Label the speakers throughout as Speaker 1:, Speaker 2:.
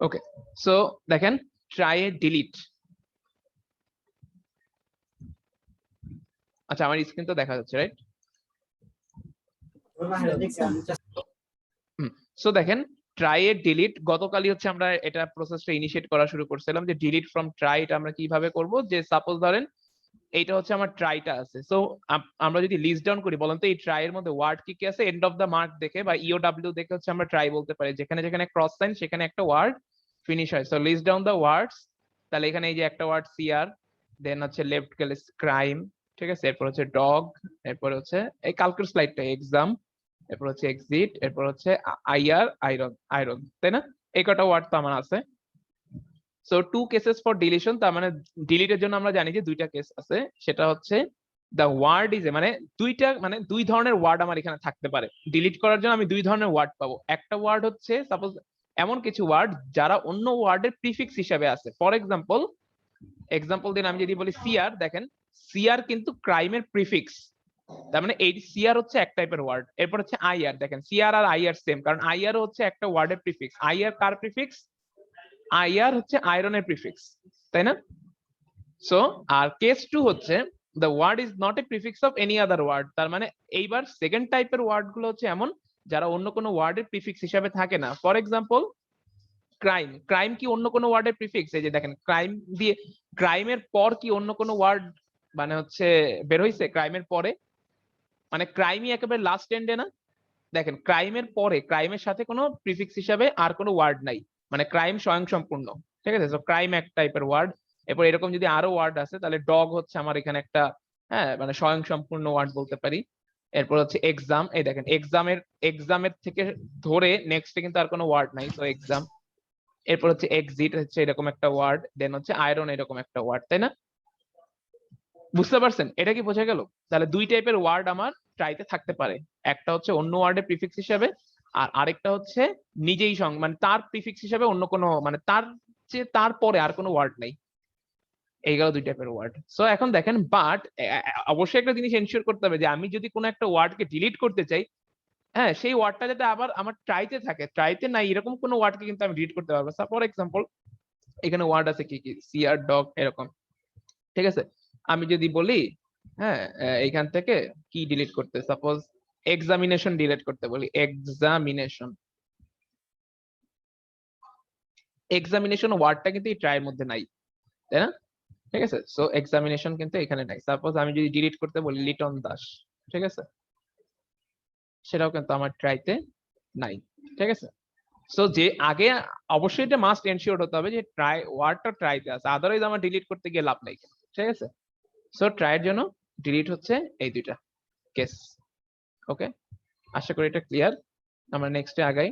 Speaker 1: ওকে, so দেখেন try এ delete. আচ্ছা, আমার স্ক্রিন তো দেখা যাচ্ছে, রাইট? সো দেখেন ট্রাই এ ডিলিট, গতকালই হচ্ছে আমরা এটা প্রসেসটা ইনিশিয়েট করা শুরু করছিলাম যে ডিলিট ফ্রম ট্রাই এটা আমরা কিভাবে করব। যে সাপোজ ধরেন এইটা হচ্ছে আমার ট্রাইটা আছে, সো আমরা যদি লিস্ট ডাউন করি, বলেন তো এই ট্রাই এর মধ্যে ওয়ার্ড কি কি আছে, এন্ড অফ দা মার্ক দেখে বা ইওডব্লিউ দেখে হচ্ছে আমরা ট্রাই বলতে পারি, যেখানে যেখানে ক্রস সাইন সেখানে একটা ওয়ার্ড ফিনিশ হয়। সো লিস্ট ডাউন দা ওয়ার্ডস, তাহলে এখানে এই যে একটা ওয়ার্ড সিআর, দেন হচ্ছে লেফট গেলে ক্রাইম, ঠিক আছে, এরপর হচ্ছে ডগ, এরপর হচ্ছে এই কালকের স্লাইডটা এক্সাম, এরপর হচ্ছে এক্সিট, এরপর হচ্ছে আইআর আয়রন আয়রন, তাই না? এই কটা ওয়ার্ড তো আমার আছে। So two cases for deletion, তার মানে ডিলিটের জন্য আমরা জানি যে দুইটা কেস আছে, সেটা হচ্ছে দ্য ওয়ার্ড ইজ মানে দুইটা, মানে দুই ধরনের ওয়ার্ড আমার এখানে থাকতে পারে। ডিলিট করার জন্য আমি দুই ধরনের ওয়ার্ড পাবো। একটা ওয়ার্ড হচ্ছে সাপোজ এমন কিছু ওয়ার্ড যারা অন্য ওয়ার্ডের প্রিফিক্স হিসাবে আছে। ফর এক্সাম্পল দিন আমি যদি বলি সিআর, দেখেন সিআর কিন্তু ক্রাইমের প্রিফিক্স, তার মানে এই সিআর হচ্ছে এক টাইপের ওয়ার্ড। এরপর হচ্ছে আইআর, দেখেন সিআর আর আইআর সেম, কারণ আইআর হচ্ছে একটা ওয়ার্ডের প্রিফিক্স। আইআর কার প্রিফিক্স? আইআর হচ্ছে আয়রনের প্রিফিক্স, তাই না? সো আর কেস টু হচ্ছে the word is not a prefix of any other word, তার মানে এইবার সেকেন্ড টাইপের ওয়ার্ড গুলো হচ্ছে এমন যারা অন্য কোনো ওয়ার্ডের প্রিফিক্স হিসাবে থাকে না। ফর এক্সাম্পল ক্রাইম, ক্রাইম কি অন্য কোনো ওয়ার্ডের প্রিফিক্স? এই যে দেখেন ক্রাইম দিয়ে, ক্রাইমের পর কি অন্য কোনো ওয়ার্ড মানে হচ্ছে বের হইছে ক্রাইমের পরে? মানে ক্রাইমই একেবারে লাস্ট এন্ডে না? দেখেন ক্রাইমের পরে ক্রাইমের সাথে কোনো প্রিফিক্স হিসাবে আর কোনো ওয়ার্ড নাই, মানে ক্রাইম স্বয়ংসম্পূর্ণ, ঠিক আছে? তো ক্রাইম এক টাইপের ওয়ার্ড। এরপর এরকম যদি আরো ওয়ার্ড আছে, তাহলে ডগ হচ্ছে আমার এখানে একটা, হ্যাঁ, মানে স্বয়ংসম্পূর্ণ ওয়ার্ড বলতে পারি। এরপর হচ্ছে এক্সাম, এই দেখেন এক্সামের থেকে ধরে নেক্সটে কিন্তু আর কোনো ওয়ার্ড নাই, তো এক্সাম। এরপর হচ্ছে এক্সিট হচ্ছে এরকম একটা ওয়ার্ড, দেন হচ্ছে আয়রন এরকম একটা ওয়ার্ড, তাই না? বুঝতে পারছেন এটা কি বোঝা গেল? তাহলে দুই টাইপের ওয়ার্ড আমার ট্রাইতে থাকতে পারে, একটা হচ্ছে অন্য ওয়ার্ডের প্রিফিক্স হিসাবে, আর আরেকটা হচ্ছে নিজেই মানে তার প্রিফিক্স হিসাবে অন্য কোনো, মানে তার যে তারপরে আর কোনো ওয়ার্ড নেই। এই গেল দুই টাইপের ওয়ার্ড। সো এখন দেখেন, বাট অবশ্যই একটা জিনিস এনশিওর করতে হবে যে আমি যদি কোনো একটা ওয়ার্ডকে ডিলিট করতে চাই, হ্যাঁ, সেই ওয়ার্ডটা যাতে আবার আমার ট্রাইতে থাকে, ট্রাইতে নাই এরকম কোনো ওয়ার্ডকে কিন্তু আমি ডিলিট করতে পারবো। ফর এক্সাম্পল এখানে ওয়ার্ড আছে কি কি, সিআর, ডগ, এরকম, ঠিক আছে? আমি যদি বলি, হ্যাঁ, এইখান থেকে কি ডিলিট করতে, সাপোজ এক্সামিনেশন ডিলিট করতে বলি, এক্সামিনেশন, এক্সামিনেশন ওয়ার্ডটা কিন্তু এই ট্রাইয়ের মধ্যে নাই, তাই না? ঠিক আছে, সো এক্সামিনেশন কিন্তু এখানে নাই। সাপোজ আমি যদি ডিলিট করতে বলি লিটন দাস, ঠিক আছে, সেটাও কিন্তু আমার ট্রাইতে নাই, ঠিক আছে? সো যে আগে অবশ্যই এটা মাস্ট এনশিওর হতে হবে যে ট্রাই ওয়ার্ডটা ট্রাইতে আছে, আদারওয়াইজ আমার ডিলিট করতে গিয়ে লাভ নাই, ঠিক আছে? সো ট্রাইয়ের জন্য ডিলিট হচ্ছে এই দুইটা কেস। ওকে, আশা করি এটা ক্লিয়ার। আমরা নেক্সটে আগাই।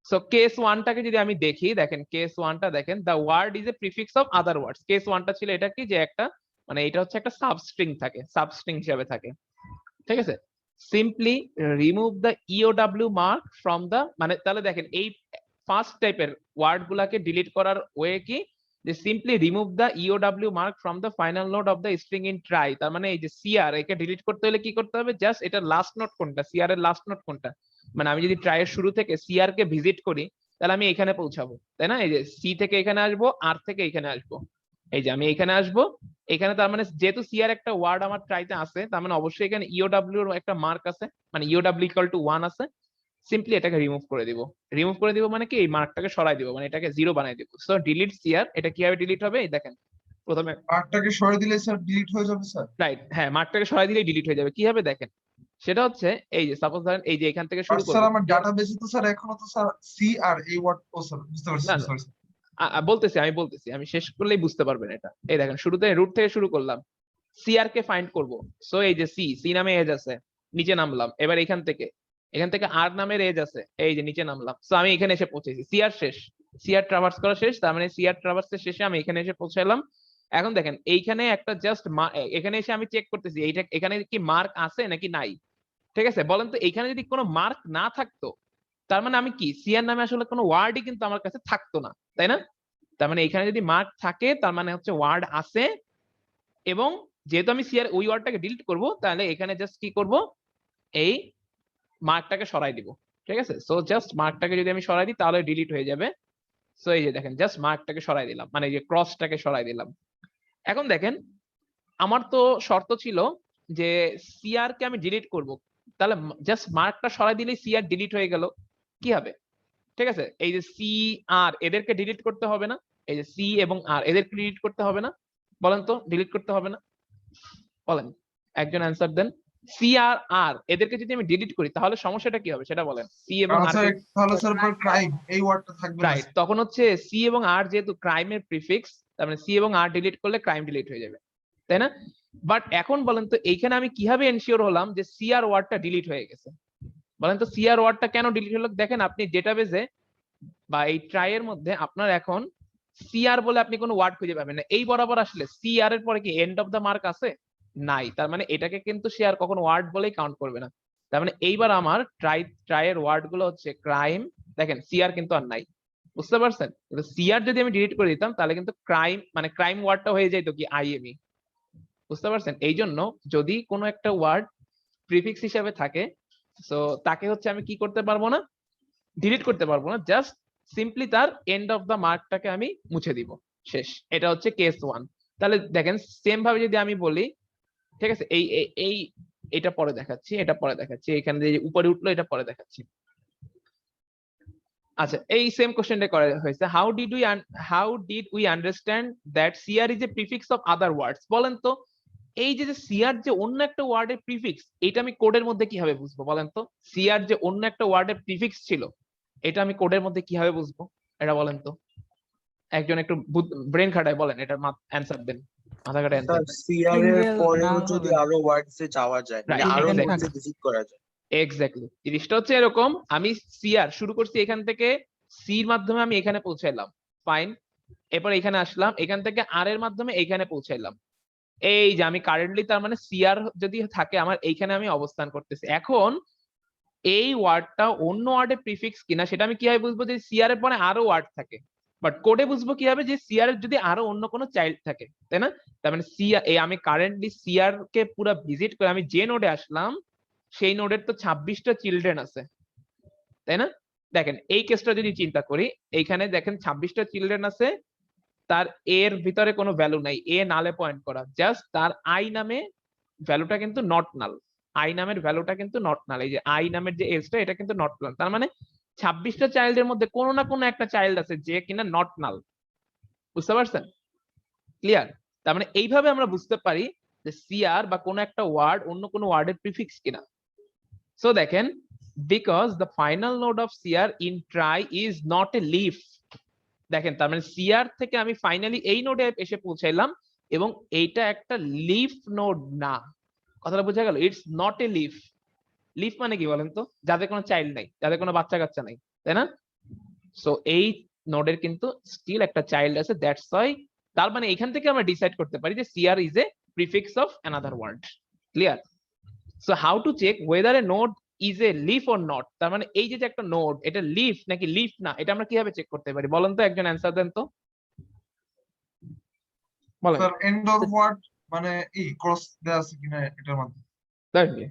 Speaker 1: সো কেস ওয়ানটাকে যদি আমি দেখি, দেখেন কেস ওয়ানটা দেখেন, the word is a prefix of other words. Case ওয়ানটা ছিল এটা কি, যে একটা, মানে এটা হচ্ছে একটা সাবস্ট্রিং থাকে, সাবস্ট্রিং হিসাবে থাকে, ঠিক আছে? Simply remove the EOW mark from the, মানে তাহলে দেখেন এই ফার্স্ট টাইপের ওয়ার্ড গুলাকে ডিলিট করার ওয়ে কি, যে simply remove the EOW mark from the final node of the string in trie. তার মানে এই যে সিআর, একে ডিলিট করতে হলে কি করতে হবে, জাস্ট এটা লাস্ট নোট কোনটা, সিআর এর লাস্ট নোট কোনটা, মানে আমি যদি ট্রাই এর শুরু থেকে সিআর কে ভিজিট করি, তাহলে আমি এখানে পৌঁছাবো, তাই না? এই যে সি থেকে এখানে আসবো, আর থেকে এখানে আসবো, এই যে আমি এখানে আসবো এখানে, তার মানে যেহেতু সিআর একটা ওয়ার্ড আমার ট্রাইতে আছে, তার মানে অবশ্যই এখানে ইওডব্লিউ এর একটা মার্ক আছে, মানে ইওডব্লিউ ইকুয়াল টু 1 আছে। সিম্পলি এটাকে রিমুভ করে দিব। রিমুভ করে দিব মানে কি, এই মার্কটাকে সরাই দিব, মানে এটাকে জিরো বানাই দিব। সো ডিলিট সিআর, এটা কিভাবে ডিলিট হবে, এই দেখেন প্রথমে
Speaker 2: মার্কটাকে সরিয়ে দিলে স্যার ডিলিট হয়ে যাবে স্যার?
Speaker 1: রাইট, হ্যাঁ, মার্কটাকে সরাই দিলেই ডিলিট হয়ে যাবে। কিভাবে দেখেন, সেটা হচ্ছে এই যে সাপোজ ধরেন এই যে এখান থেকে
Speaker 2: আর
Speaker 1: শুরু
Speaker 2: স্যার
Speaker 1: করবো,
Speaker 2: আমার ডাটাবেসে তো স্যার এখনো তো স্যার সি আর এই ওয়ার্ড, ও স্যার বুঝতে পারছি,
Speaker 1: না না,
Speaker 2: সরি।
Speaker 1: বলতেছি আমি শেষ করলেই বুঝতে পারবেন এটা। এই দেখেন শুরুতে রুট থেকে শুরু করলাম, সিআর কে ফাইন্ড করব। সো এই যে সি নামে এজ আছে, নিচে নামলাম। এবার এখান থেকে আর নামের এজ আছে, এই যে নিচে নামলাম। সো আমি এখানে এসে পৌঁছেছি, সিআর শেষ, সিআর ট্রাভার্স করা শেষ, তার মানে সিআর ট্রাভার্সের শেষে আমি এখানে এসে পৌঁছালাম। এখন দেখেন এইখানে একটা জাস্ট এখানে এসে আমি চেক করতেছি এইটা এখানে কি মার্ক আছে নাকি নাই, ঠিক আছে? বলেন তো এখানে যদি কোনো মার্ক না থাকতো, তার মানে আমি কি, সিআর নামে আসলে কোনো ওয়ার্ডই কিন্তু আমার কাছে থাকতো না, তাই না? তার মানে এখানে যদি মার্ক থাকে, তার মানে হচ্ছে ওয়ার্ড আছে। এবং যেহেতু আমি সিআর ওই ওয়ার্ডটাকে ডিলিট করব, তাহলে এখানে জাস্ট কি করব, এই মার্কটাকে সরাই দিব, ঠিক আছে? সো জাস্ট মার্কটাকে যদি আমি সরাই দিই, তাহলে ডিলিট হয়ে যাবে। সো এই যে দেখেন জাস্ট মার্কটাকে সরাই দিলাম, মানে এই যে ক্রসটাকে সরাই দিলাম। এখন দেখেন আমার তো শর্ত ছিল যে সিআর কে আমি ডিলিট করব, তাহলে জাস্ট মার্কটা সরাই দিলেই সিআর ডিলিট হয়ে গেল, কি হবে? ঠিক আছে, এই যে সি আর এদেরকে ডিলিট করতে হবে না, এই যে সি এবং আর এদেরকে ডিলিট করতে হবে না, বলেন তো ডিলিট করতে হবে না? বলেন, একজন অ্যান্সার দেন। সি আর আর এদেরকে যদি আমি ডিলিট করি তাহলে সমস্যাটা কি হবে সেটা বলেন। সি এবং আর
Speaker 2: তাহলে স্যার পর ক্রাইম এই ওয়ার্ডটা থাকবে না।
Speaker 1: রাইট, তখন হচ্ছে সি এবং আর যেহেতু ক্রাইমের প্রিফিক্স, তার মানে সি এবং আর ডিলিট করলে ক্রাইম ডিলিট হয়ে যাবে, তাই না? বাট এখন বলেন তো এইখানে আমি কিভাবে এনশিওর হলাম যে সি আর ওয়ার্ডটা ডিলিট হয়ে গেছে? বলেন তো সি আর ওয়ার্ডটা কেন ডিলিট হলো? দেখেন আপনি ডেটাবেজে বা এই ট্রাই এর মধ্যে আপনার এখন সিআর বলে আপনি কোনো ওয়ার্ড খুঁজে পাবেন না। এই বরাবর আসলে সিআর এর পরে কি এন্ড অফ দা মার্ক আছে? নাই, তার মানে এটাকে কিন্তু সে আর কখনো ওয়ার্ড বলেই কাউন্ট করবে না। তার মানে এইবার আমার ট্রাই এর ওয়ার্ড গুলো হচ্ছে ক্রাইম, দেখেন সিআর কিন্তু আর নাই, বুঝতে পারছেন? কিন্তু সিআর যদি আমি ডিলিট করে দিতাম তাহলে কিন্তু ক্রাইম মানে ক্রাইম ওয়ার্ডটা হয়ে যেত কি আইএমই, বুঝতে পারছেন? এই জন্য যদি কোনো একটা ওয়ার্ড প্রিফিক্স হিসাবে থাকে, তো তাকে হচ্ছে আমি কি করতে পারবো না, ডিলিট করতে পারবো না, জাস্ট সিম্পলি তার এন্ড অফ দা মার্কটাকে আমি মুছে দিব, শেষ। এটা হচ্ছে কেস 1। তাহলে দেখেন সেম ভাবে যদি আমি বলি, ঠিক আছে, এই এটা পরে দেখাচ্ছি, এটা পরে দেখাচ্ছি, এখানে যে উপরে উঠলো এটা পরে দেখাচ্ছি। আচ্ছা, এই সেম কোশ্চেনটা করা হয়েছে, how did we understand that CR is a prefix of other words? বলেন তো এই যে সিআর যে অন্য একটা ওয়ার্ডের প্রিফিক্স, এটা আমি কোডের মধ্যে কিভাবে বুঝবো? বলেন তো সিআর যে অন্য একটা ওয়ার্ডের প্রিফিক্স ছিল, এটা আমি কোডের মধ্যে কিভাবে বুঝবো? এটা বলেন তো, একজন একটু ব্রেন খাটায় বলেন, এটার অ্যান্সার দেন, মাথা খাটায় অ্যান্সার দেন।
Speaker 3: সিআর এর
Speaker 4: Single
Speaker 3: পরেও
Speaker 4: না
Speaker 3: যদি
Speaker 4: হবে না।
Speaker 3: আরো ওয়ার্ডস এ যাওয়া যায়, মানে
Speaker 1: Right,
Speaker 3: আরো
Speaker 1: exactly.
Speaker 3: নোডস ভিজিট করা যায়।
Speaker 1: এক্স্যাক্টলি, জিনিসটা হচ্ছে এরকম, আমি সিআর শুরু করছি এখান থেকে, সির মাধ্যমে আমি এখানে পৌঁছাইলাম, ফাইন। এরপর এখানে আসলাম, এখান থেকে আর এর মাধ্যমে এইখানে পৌঁছাইলাম। এই যে আমি কারেন্টলি তার মানে সিআর যদি থাকে আমার এইখানে আমি অবস্থান করতেছি। এখন এই ওয়ার্ডটা অন্য ওয়ার্ডের প্রিফিক্স কিনা সেটা আমি কিভাবে বুঝবো? যে সিআর এর পরে আরো ওয়ার্ড থাকে, বাট কোডে বুঝবো কিভাবে? যে সিআর এর যদি আরো অন্য কোনো চাইল্ড থাকে, তাই না? তার মানে সিআর, এই আমি কারেন্টলি সিআর কে পুরো ভিজিট করে আমি যে নোডে আসলাম, সেই নোডের তো 26টা চিলড্রেন আছে, তাই না? দেখেন এই কেসটা যদি চিন্তা করি, এইখানে দেখেন 26টা চিলড্রেন আছে, তার এর ভিতরে কোনো ভ্যালু নাই, এ নালে পয়েন্ট করা, জাস্ট তার আই নামে ভ্যালুটা কিন্তু নট নাল, আই নামের ভ্যালুটা কিন্তু নট নাল, এই যে আই নামের যে এজটা এটা কিন্তু নট নাল, তার মানে 26টা চাইল্ডের মধ্যে কোনো না কোনো একটা চাইল্ড আছে যে কিনা নট নাল, বুঝতে পারছেন? ক্লিয়ার? তার মানে এইভাবে আমরা বুঝতে পারি যে সিআর বা কোনো একটা ওয়ার্ড অন্য কোনো ওয়ার্ডের প্রিফিক্স কিনা। সো দেখেন, because the final node of CR in try is not A leaf, দেখেন তার মানে সিআর থেকে আমি ফাইনালি এই নোডে এসে পৌঁছাইলাম এবং এইটা একটা লিফ নোড না, কথাটা বোঝা গেল? It's not a leaf. Leaf মানে কি বলেন তো? যাদের কোনো চাইল্ড নাই, যাদের কোনো বাচ্চা কাচ্চা নাই, তাই না? সো এই নোডের কিন্তু স্টিল একটা চাইল্ড আছে, দ্যাটস ওয়াই, তার মানে এখান থেকে আমরা ডিসাইড করতে পারি যে CR is a prefix of another word. Clear? So how to check whether a node is a leaf or not? তার মানে এই যে একটা নোড, এটা লিফ নাকি লিফ না, এটা আমরা কিভাবে চেক করতে পারি বলেন তো? একজন অ্যান্সার দেন তো, বলেন।
Speaker 2: স্যার এন্ড অফ ওয়ার্ড মানে এই ক্রস দেয়া আছে কিনা এটার মাধ্যমে।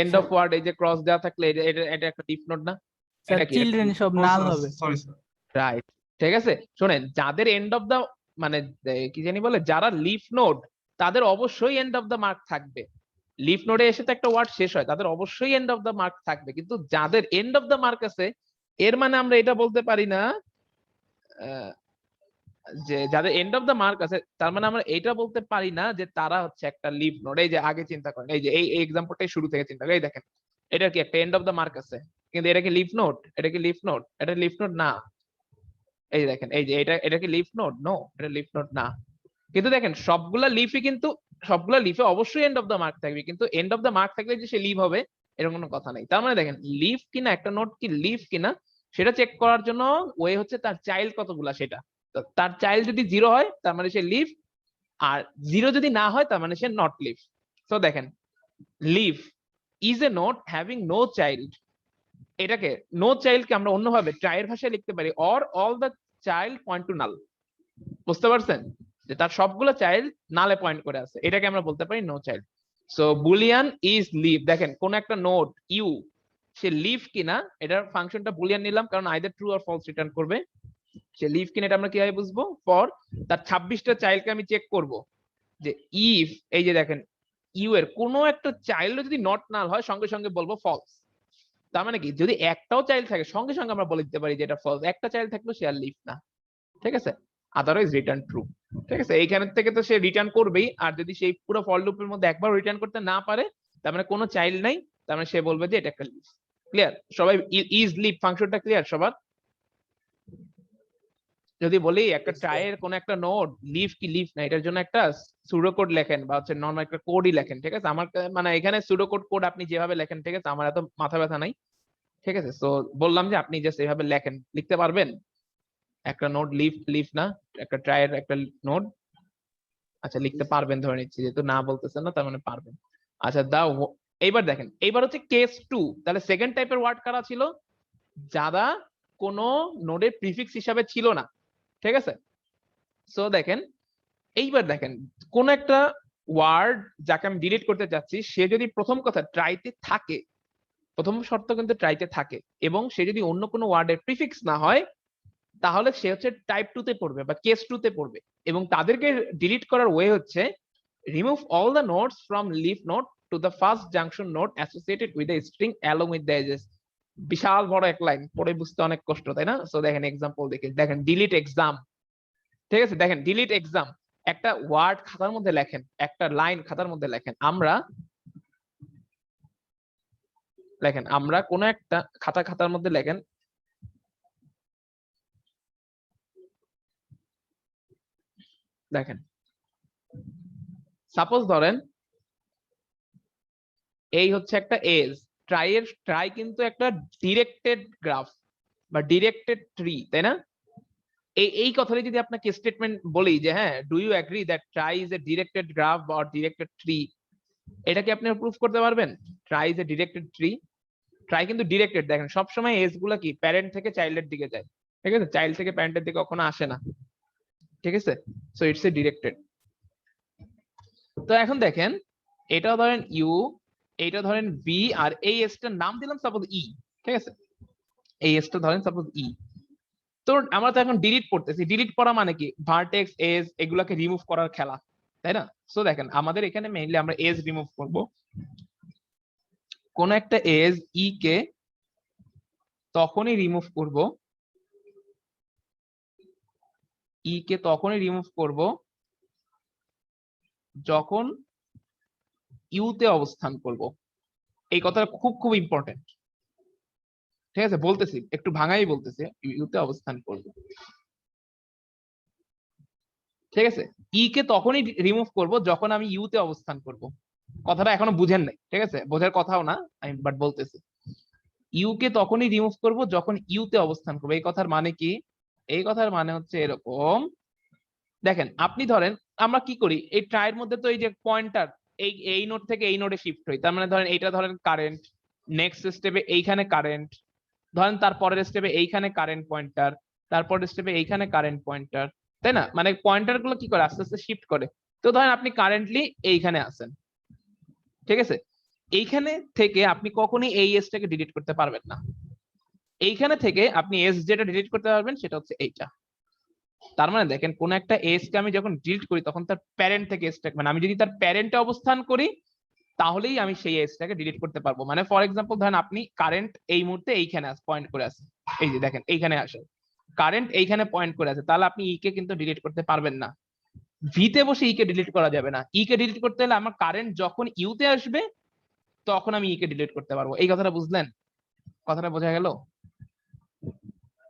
Speaker 1: এন্ড অফ ওয়ার্ড এই যে ক্রস দেওয়া থাকলে এটা একটা লিফ নোড না?
Speaker 4: স্যার
Speaker 1: এটা কি?
Speaker 4: চিলড্রেন সব নাল হবে।
Speaker 2: Sorry sir.
Speaker 1: রাইট, ঠিক আছে। শোনেন, যাদের এন্ড অফ দা মানে কি জানি বলে, যারা লিফ নোড, তাদের অবশ্যই এন্ড অফ দা মার্ক থাকবে। লিফ নোডে এসে তো একটা ওয়ার্ড শেষ হয়, তাদের অবশ্যই এন্ড অফ দা মার্ক থাকবে। কিন্তু যাদের এন্ড অফ দা মার্ক আছে, এর মানে আমরা এটা বলতে পারি না যে যাদের এন্ড অফ দা মার্ক আছে, তার মানে আমরা এটা বলতে পারি না যে তারা হচ্ছে একটা লিফ নোড। এই যে আগে চিন্তা করেন, এই যে এই এক্সাম্পলটাই শুরু থেকে চিন্তা করেন, এই দেখেন এটা কি একটা এন্ড অফ দা মার্ক আছে, কিন্তু এটা কি লিফ নোড? এটা কি লিফ নোড? এটা লিফ নোড না। এই দেখেন, এই যে এটা কি লিফ নোড? নো, এটা লিফ নোড না। কিন্তু দেখেন সবগুলা লিফই কিন্তু, সবগুলা লিফে অবশ্যই এন্ড অফ দা মার্ক থাকবে, কিন্তু এন্ড অফ দা মার্ক থাকলে যে সে লিভ হবে এরকম কোনো কথা নেই। তার মানে দেখেন লিফ কিনা একটা নোড কি লিফ কিনা সেটা চেক করার জন্য ওয়ে হচ্ছে তার চাইল্ড কতগুলা সেটা। তার চাইল্ড যদি 0 হয় তার মানে সে লিভ, আর 0 যদি না হয় তার মানে সে নট লিভ। তো দেখেন, leaf is a node having no child, এটাকে নো চাইল্ড কে আমরা অন্যভাবে ট্রাইয়ের ভাষায় লিখতে পারি or all the child point to null, বুঝতে পারছেন? যে তার সবগুলো চাইল্ড নালে পয়েন্ট করে আছে, এটাকে আমরা বলতে পারি no child. So boolean is leaf, দেখেন কোন একটা নোড ইউ সে লিভ কিনা, এটার ফাংশনটা বুলিয়ান নিলাম কারণ either true or false return করবে। সে লিভ কিনা এটা আমরা কিভাবে বুঝবো? ফর তার 26টা চাইল্ডকে আমি চেক করব যে ইফ, এই যে দেখেন ইউ এর কোনো একটা চাইল্ড যদি নট নাল হয় সঙ্গে সঙ্গে বলবো ফলস। তার মানে কি, যদি একটাও চাইল্ড থাকে সঙ্গে সঙ্গে আমরা বলে দিতে পারি যে এটা ফলস, একটা চাইল্ড থাকলেও সে আর লিভ না, ঠিক আছে, আদারওয়াইজ রিটার্ন ট্রু। ঠিক আছে, এইখান থেকে তো সে রিটার্ন করবেই, আর যদি সেই পুরো ফর লুপের মধ্যে একবার রিটার্ন করতে না পারে তার মানে কোনো চাইল্ড নাই, তার মানে সে বলবে যে এটা একটা লিভ। ক্লিয়ার সবাই? ইজ লিভ ফাংশনটা ক্লিয়ার সবার? যদি বলি একটা ট্রাইয়ের কোন একটা নোড লিভ কি লিভ না, এটার জন্য একটা সুডো কোড লেখেন বা হচ্ছে নর্মাল একটা কোডই লেখেন, ঠিক আছে? আমার মানে এখানে সুডো কোড আপনি যেভাবে লেখেন, ঠিক আছে, আমার এত মাথা ব্যথা নাই, ঠিক আছে? তো বললাম যে আপনি জাস্ট এইভাবে লেখেন, লিখতে পারবেন একটা নোড লিভ লিভ না, একটা ট্রাইয়ের একটা নোড। আচ্ছা লিখতে পারবেন ধরে নিচ্ছি, যেহেতু না বলতেছেন না তার মানে পারবেন। আচ্ছা এইবার দেখেন, এইবার হচ্ছে কেস 2। তাহলে সেকেন্ড টাইপের ওয়ার্ড কারা ছিল? যারা কোনো নোডের প্রিফিক্স হিসাবে ছিল না, ঠিক আছে? সো দেখেন, এইবার দেখেন কোন একটা ওয়ার্ড যাকে আমি ডিলিট করতে চাচ্ছি, সে যদি প্রথম কথা ট্রাইতে থাকে, প্রথম শর্ত কিন্তু ট্রাইতে থাকে, এবং সে যদি অন্য কোনো ওয়ার্ডের প্রিফিক্স না হয়, তাহলে সে হচ্ছে টাইপ 2 তে পড়বে বা কেস 2 তে পড়বে। এবং তাদেরকে ডিলিট করার ওয়ে হচ্ছে remove all the nodes from leaf node to the first junction node associated with the string along with the edges. বিশাল বড় এক লাইন, পড়ে বুঝতে অনেক কষ্ট, তাই না? সো দেখেন এক্সাম্পল দেখে, দেখেন ডিলিট এক্সাম, ঠিক আছে? দেখেন ডিলিট এক্সাম একটা ওয়ার্ড খাতার মধ্যে লেখেন, একটা লাইন খাতার মধ্যে লেখেন, আমরা কোন একটা খাতার মধ্যে লেখেন, দেখেন সাপোজ ধরেন এই হচ্ছে একটা এজ, ট্রাই কিন্তু একটা ডিরেক্টেড গ্রাফ বা ডিরেক্টেড ট্রি, তাই না? এই কথাটা যদি আপনাকে স্টেটমেন্ট বলি যে হ্যাঁ, do you agree that trie is a directed graph বা ডিরেক্টেড ট্রি, এটা কি আপনি প্রুফ করতে পারবেন? Trie is a directed tree, trie কিন্তু ডিরেক্টেড। দেখেন সবসময় এজ গুলা কি প্যারেন্ট থেকে চাইল্ডের দিকে যায়, ঠিক আছে? চাইল্ড থেকে প্যারেন্টের দিকে কখনো আসে না, ঠিক আছে? So it's a directed. তো এখন দেখেন, এটা ধরেন ইউ, এইটা ধরেন ভি, আর এই এসটার নাম দিলাম সাপোজ ই, ঠিক আছে? এই এসটা ধরেন সাপোজ ই। তো আমরা তো এখন ডিলিট করতেছি, ডিলিট করা মানে কি ভার্টেক্স এজ এগুলাকে রিমুভ করার খেলা, তাই না? সো দেখেন আমাদের এখানে মেইনলি আমরা এজ রিমুভ করব। কোন একটা এজ ই কে তখনই রিমুভ করব, যখন ইউতে অবস্থান করব। এই কথাটা খুব খুব ইম্পর্টেন্ট, ঠিক আছে? বলতেছি, একটু ভাঙাই বলতেছি, ইউতে অবস্থান করব, ঠিক আছে? ই কে তখনই রিমুভ করব যখন আমি ইউতে অবস্থান করব। কথাটা এখনো বুঝেন নাই, ঠিক আছে? বোঝার কথাও না আমি, বাট বলতেছি ইউ কে তখনই রিমুভ করব যখন ইউতে অবস্থান করব। এই কথার মানে কি? এই কথার মানে হচ্ছে এরকম, দেখেন আপনি ধরেন আমরা কি করি এই ট্রাইয়ের মধ্যে, তো এই যে পয়েন্টার এই নোড থেকে এই নোডে শিফট হই, তার মানে ধরেন এইটা ধরেন কারেন্ট, নেক্সট স্টেপে এইখানে কারেন্ট, ধরেন তারপরের স্টেপে এইখানে কারেন্ট পয়েন্টার, তারপরের স্টেপে এইখানে কারেন্ট পয়েন্টার, তাই না? মানে পয়েন্টার গুলো কি করে আস্তে আস্তে শিফট করে। তো ধরেন আপনি কারেন্টলি এইখানে আছেন, ঠিক আছে? এইখানে থেকে আপনি কখনোই এই এসটাকে ডিলিট করতে পারবেন না। এইখানে থেকে আপনি এস যেটা ডিলিট করতে পারবেন সেটা হচ্ছে এইটা। তার মানে দেখেন কোন একটা এস কে আমি যখন ডিলিট করি তখন তার প্যারেন্ট থেকে এসটা, মানে আমি যদি তার প্যারেন্টে অবস্থান করি তাহলেই আমি সেই এসটাকে ডিলিট করতে পারবো। মানে ফর এক্সাম্পল ধরেন আপনি কারেন্ট এই মুহূর্তে এইখানে পয়েন্ট করে আছে, এই যে দেখেন এইখানে আসে কারেন্ট, এইখানে পয়েন্ট করে আছে, তাহলে আপনি ই কে কিন্তু ডিলিট করতে পারবেন না। ভিতে বসে ই কে ডিলিট করা যাবে না। ই কে ডিলিট করতে হলে আমার কারেন্ট যখন ইউতে আসবে তখন আমি ই কে ডিলিট করতে পারবো। এই কথাটা বুঝলেন? কথাটা বোঝা গেল?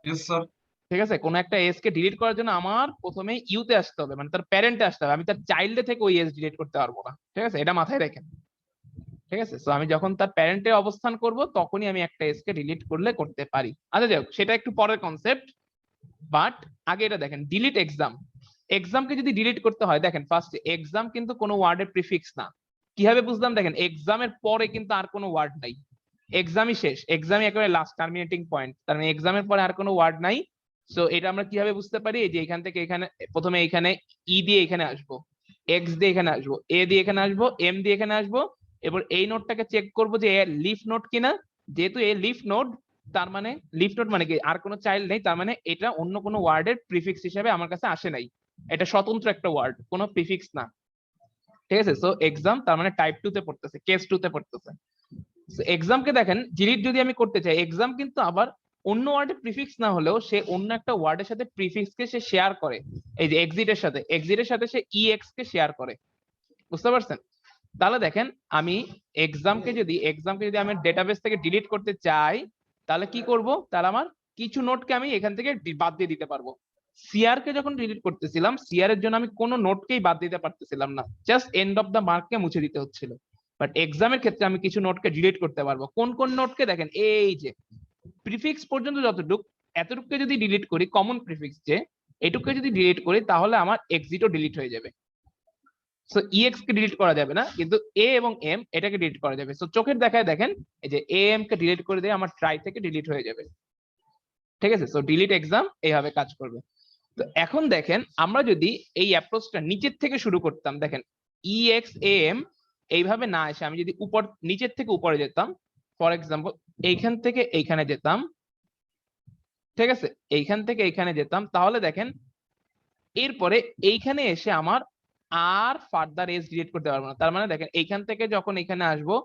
Speaker 2: Yes sir.
Speaker 1: ঠিক আছে, কোন একটা এস কে ডিলিট করার জন্য আমার প্রথমে ইউতে আসতে হবে, মানে তার প্যারেন্টে আসতে হবে। আমি তার চাইল্ডে থেকে ওই এস ডিলিট করতে পারবো না, ঠিক আছে? এটা মাথায় রাখেন, ঠিক আছে? তো আমি যখন তার প্যারেন্টে অবস্থান করব তখনই আমি একটা এস কে ডিলিট করতে পারি। আচ্ছা যাই হোক, সেটা একটু পরের কনসেপ্ট, বাট আগে এটা দেখেন ডিলিট এক্সাম। এক্সামকে যদি ডিলিট করতে হয়, দেখেন ফার্স্ট এক্সাম কিন্তু কোনো ওয়ার্ডের প্রিফিক্স না। কিভাবে বুঝলাম? দেখেন এক্সামের পরে কিন্তু আর কোনো ওয়ার্ড নাই, এক্সামই শেষ, এক্সামই একেবারে লাস্ট টার্মিনেটিং পয়েন্ট, তার মানে এক্সামের পরে আর কোনো ওয়ার্ড নাই। সো এটা আমরা কিভাবে বুঝতে পারি? যে এখান থেকে এখানে প্রথমে এখানে ই দিয়ে এখানে আসবো, এক্স দিয়ে এখানে আসবো, এ দিয়ে এখানে আসবো, এম দিয়ে এখানে আসবো, এবার এই নোটটাকে চেক করবো যে লিফ নোট কিনা। যেহেতু এই লিফ নোট, তার মানে লিফ নোড মানে কি আর কোনো চাইল্ড নেই, তার মানে এটা অন্য কোনো ওয়ার্ডের প্রিফিক্স হিসেবে আমার কাছে আসে নাই, এটা স্বতন্ত্র একটা ওয়ার্ড, কোনো প্রিফিক্স না। ঠিক আছে, সো এক্সাম তার মানে টাইপ 2 তে পড়তেছে, কেস 2 তে পড়তেছে। এক্সামকে দেখেন ডিলিট যদি আমি করতে চাই, এক্সাম কিন্তু আবার অন্য ওয়ার্ডে প্রিফিক্স না হলেও সে অন্য একটা ওয়ার্ডের সাথে প্রিফিক্স কে সে শেয়ার করে। এই যে এক্সিটের সাথে সে ইএক্স কে শেয়ার করে, বুঝতে পারছেন? তাহলে দেখেন আমি এক্সামকে যদি আমি ডেটাবেস থেকে ডিলিট করতে চাই, তাহলে কি করব? তাহলে আমার কিছু নোটকে আমি এখান থেকে বাদ দিয়ে দিতে পারবো। সিআর কে যখন ডিলিট করতেছিলাম, সিআর এর জন্য আমি কোনো নোটকেই বাদ দিতে পারতেছিলাম না, জাস্ট এন্ড অফ দা মার্ককে মুছে দিতে হচ্ছিল। বাট এক্সামের ক্ষেত্রে আমি কিছু নোটকে ডিলিট করতে পারবো। কোন কোন নোটকে? দেখেন এই যে প্রিফিক্স পর্যন্ত যতটুকু, এতটুকুকে যদি ডিলিট করি, কমন প্রিফিক্স যে এটুকুকে যদি ডিলিট করি, তাহলে আমার এক্সিটও ডিলিট হয়ে যাবে। সো ইএক্স কে ডিলিট করা যাবে না, কিন্তু এ এবং এম এটাকে ডিলিট করা যাবে। সো চোখের দেখায় দেখেন এই যে এ এম কে ডিলিট করে দিয়ে আমার ট্রাই থেকে ডিলিট হয়ে যাবে। ঠিক আছে, সো ডিলিট এক্সাম এইভাবে কাজ করবে। তো এখন দেখেন আমরা যদি এই অ্যাপ্রোচটা নিচের থেকে শুরু করতাম, দেখেন ইএক্স এ এম এইভাবে না এসে আমি যদি নিচের থেকে উপরে যেতাম, ফর এক্সাম্পল এইখান থেকে এইখানে যেতাম, ঠিক আছে, এইখান থেকে এইখানে যেতাম, তাহলে দেখেন এরপরে এইখানে এসে আমার আর ফার্দার এজ ডিলিট করতে পারবো না। তার মানে দেখেন এইখান থেকে যখন এখানে আসবো,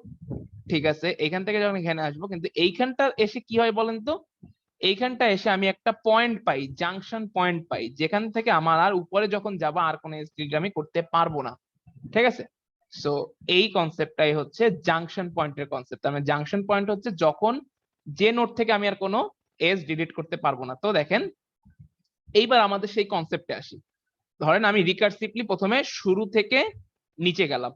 Speaker 1: ঠিক আছে, এইখান থেকে যখন এখানে আসবো, কিন্তু এইখানটা এসে কি হয় বলেন তো? এইখানটা এসে আমি একটা পয়েন্ট পাই, জাংশন পয়েন্ট পাই, যেখান থেকে আমার আর উপরে যখন যাবো আর কোনো এজ ডিলিট আমি করতে পারবো না। ঠিক আছে, সো এই কনসেপ্টটাই হচ্ছে জাংশন পয়েন্টের কনসেপ্ট। মানে জাংশন পয়েন্ট হচ্ছে যখন যে নোড থেকে আমি আর কোনো এজ ডিলিট করতে পারবো না। তো দেখেন এইবার আমাদের সেই কনসেপ্টে আসি। ধরেন আমি রিকার্সিভলি প্রথমে শুরু থেকে নিচে গেলাম,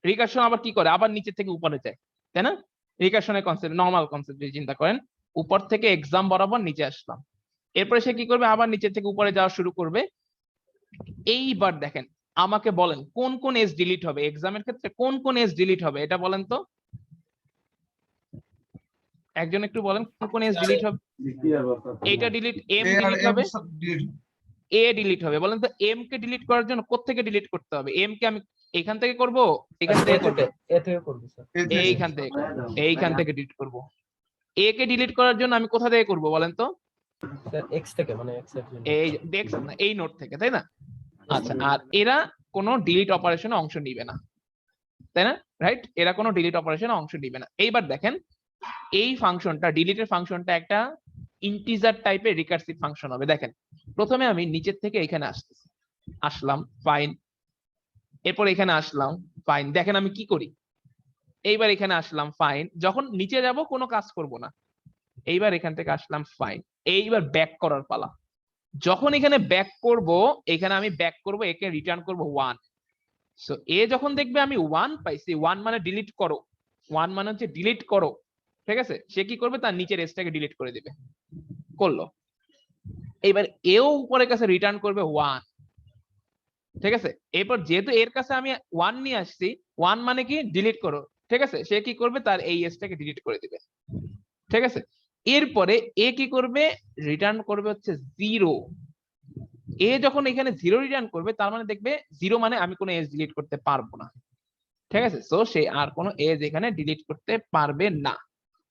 Speaker 1: রিকার্সন আবার কি করে? আবার নিচে থেকে উপরে যায়, তাই না? রিকার্সনের কনসেপ্ট, নর্মাল কনসেপ্ট যদি চিন্তা করেন, উপর থেকে এক্সাম বরাবর নিচে আসলাম, এরপরে সে কি করবে? আবার নিচে থেকে উপরে যাওয়া শুরু করবে। এইবার দেখেন আমাকে বলেন কোন কোন এজ ডিলিট হবে এক্সামের ক্ষেত্রে, কোন কোন এজ ডিলিট হবে এটা বলেন তো, একজন একটু বলেন কোন কোন এজ ডিলিট হবে? এটা ডিলিট, এম
Speaker 2: A আর
Speaker 1: ডিলিট
Speaker 2: M
Speaker 1: হবে,
Speaker 2: সব delete।
Speaker 1: এ ডিলিট হবে। বলেন তো এম কে ডিলিট করার জন্য কোত্থেকে ডিলিট করতে হবে? এম কে আমি এখান থেকে করব, এখান থেকে করব,
Speaker 4: এ থেকে করবো স্যার।
Speaker 2: এই যে
Speaker 1: এইখান থেকে করব, এইখান থেকে ডিলিট করব। এ কে ডিলিট করার জন্য আমি কোথা থেকে করব বলেন তো?
Speaker 4: স্যার এক্স থেকে, মানে এক্স এর জন্য।
Speaker 1: এই দেখছ না, এই নোট থেকে, তাই না? আচ্ছা, আর এরা কোনো ডিলিট অপারেশনে অংশ নিবে না, তাই না? রাইট, এরা কোনো ডিলিট অপারেশনে অংশ নিবে না। এইবার দেখেন এই ফাংশনটা, ডিলিটের ফাংশনটা একটা ইন্টিজার টাইপের রিকার্সিভ ফাংশন হবে। দেখেন প্রথমে আমি নিচের থেকে এখানে আসলাম, ফাইন, এরপর এখানে আসলাম, ফাইন। দেখেন আমি কি করি, এইবার এখানে আসলাম, ফাইন, যখন নিচে যাব কোনো কাজ করব না, এইবার এখান থেকে আসলাম, ফাইন, এইবার ব্যাক করার পালা। যখন এখানে ব্যাক করব, এখানে আমি ব্যাক করব, একে রিটার্ন করব 1। সো এ যখন দেখবে আমি 1 পাইছি, 1 মানে ডিলিট করো, 1 মানে হচ্ছে ডিলিট করো, ঠিক আছে, সে কি করবে? তার নিচের এসটাকে ডিলিট করে দিবে, করলো। এইবার এও উপরের কাছে রিটার্ন করবে 1, ঠিক আছে। এরপর যেহেতু এর কাছে আমি 1 নিয়ে আসছি, 1 মানে কি? ডিলিট করো, ঠিক আছে, সে কি করবে? তার এই এসটাকে ডিলিট করে দিবে, ঠিক আছে। এরপরে এ কি করবে? রিটার্ন করবে হচ্ছে 0। এ যখন এখানে 0 রিটার্ন করবে, তার মানে দেখবে 0 মানে আমি কোনো এজ ডিলিট করতে পারবো না, ঠিক আছে, সো সে আর কোনো এজ এখানে ডিলিট করতে পারবে না।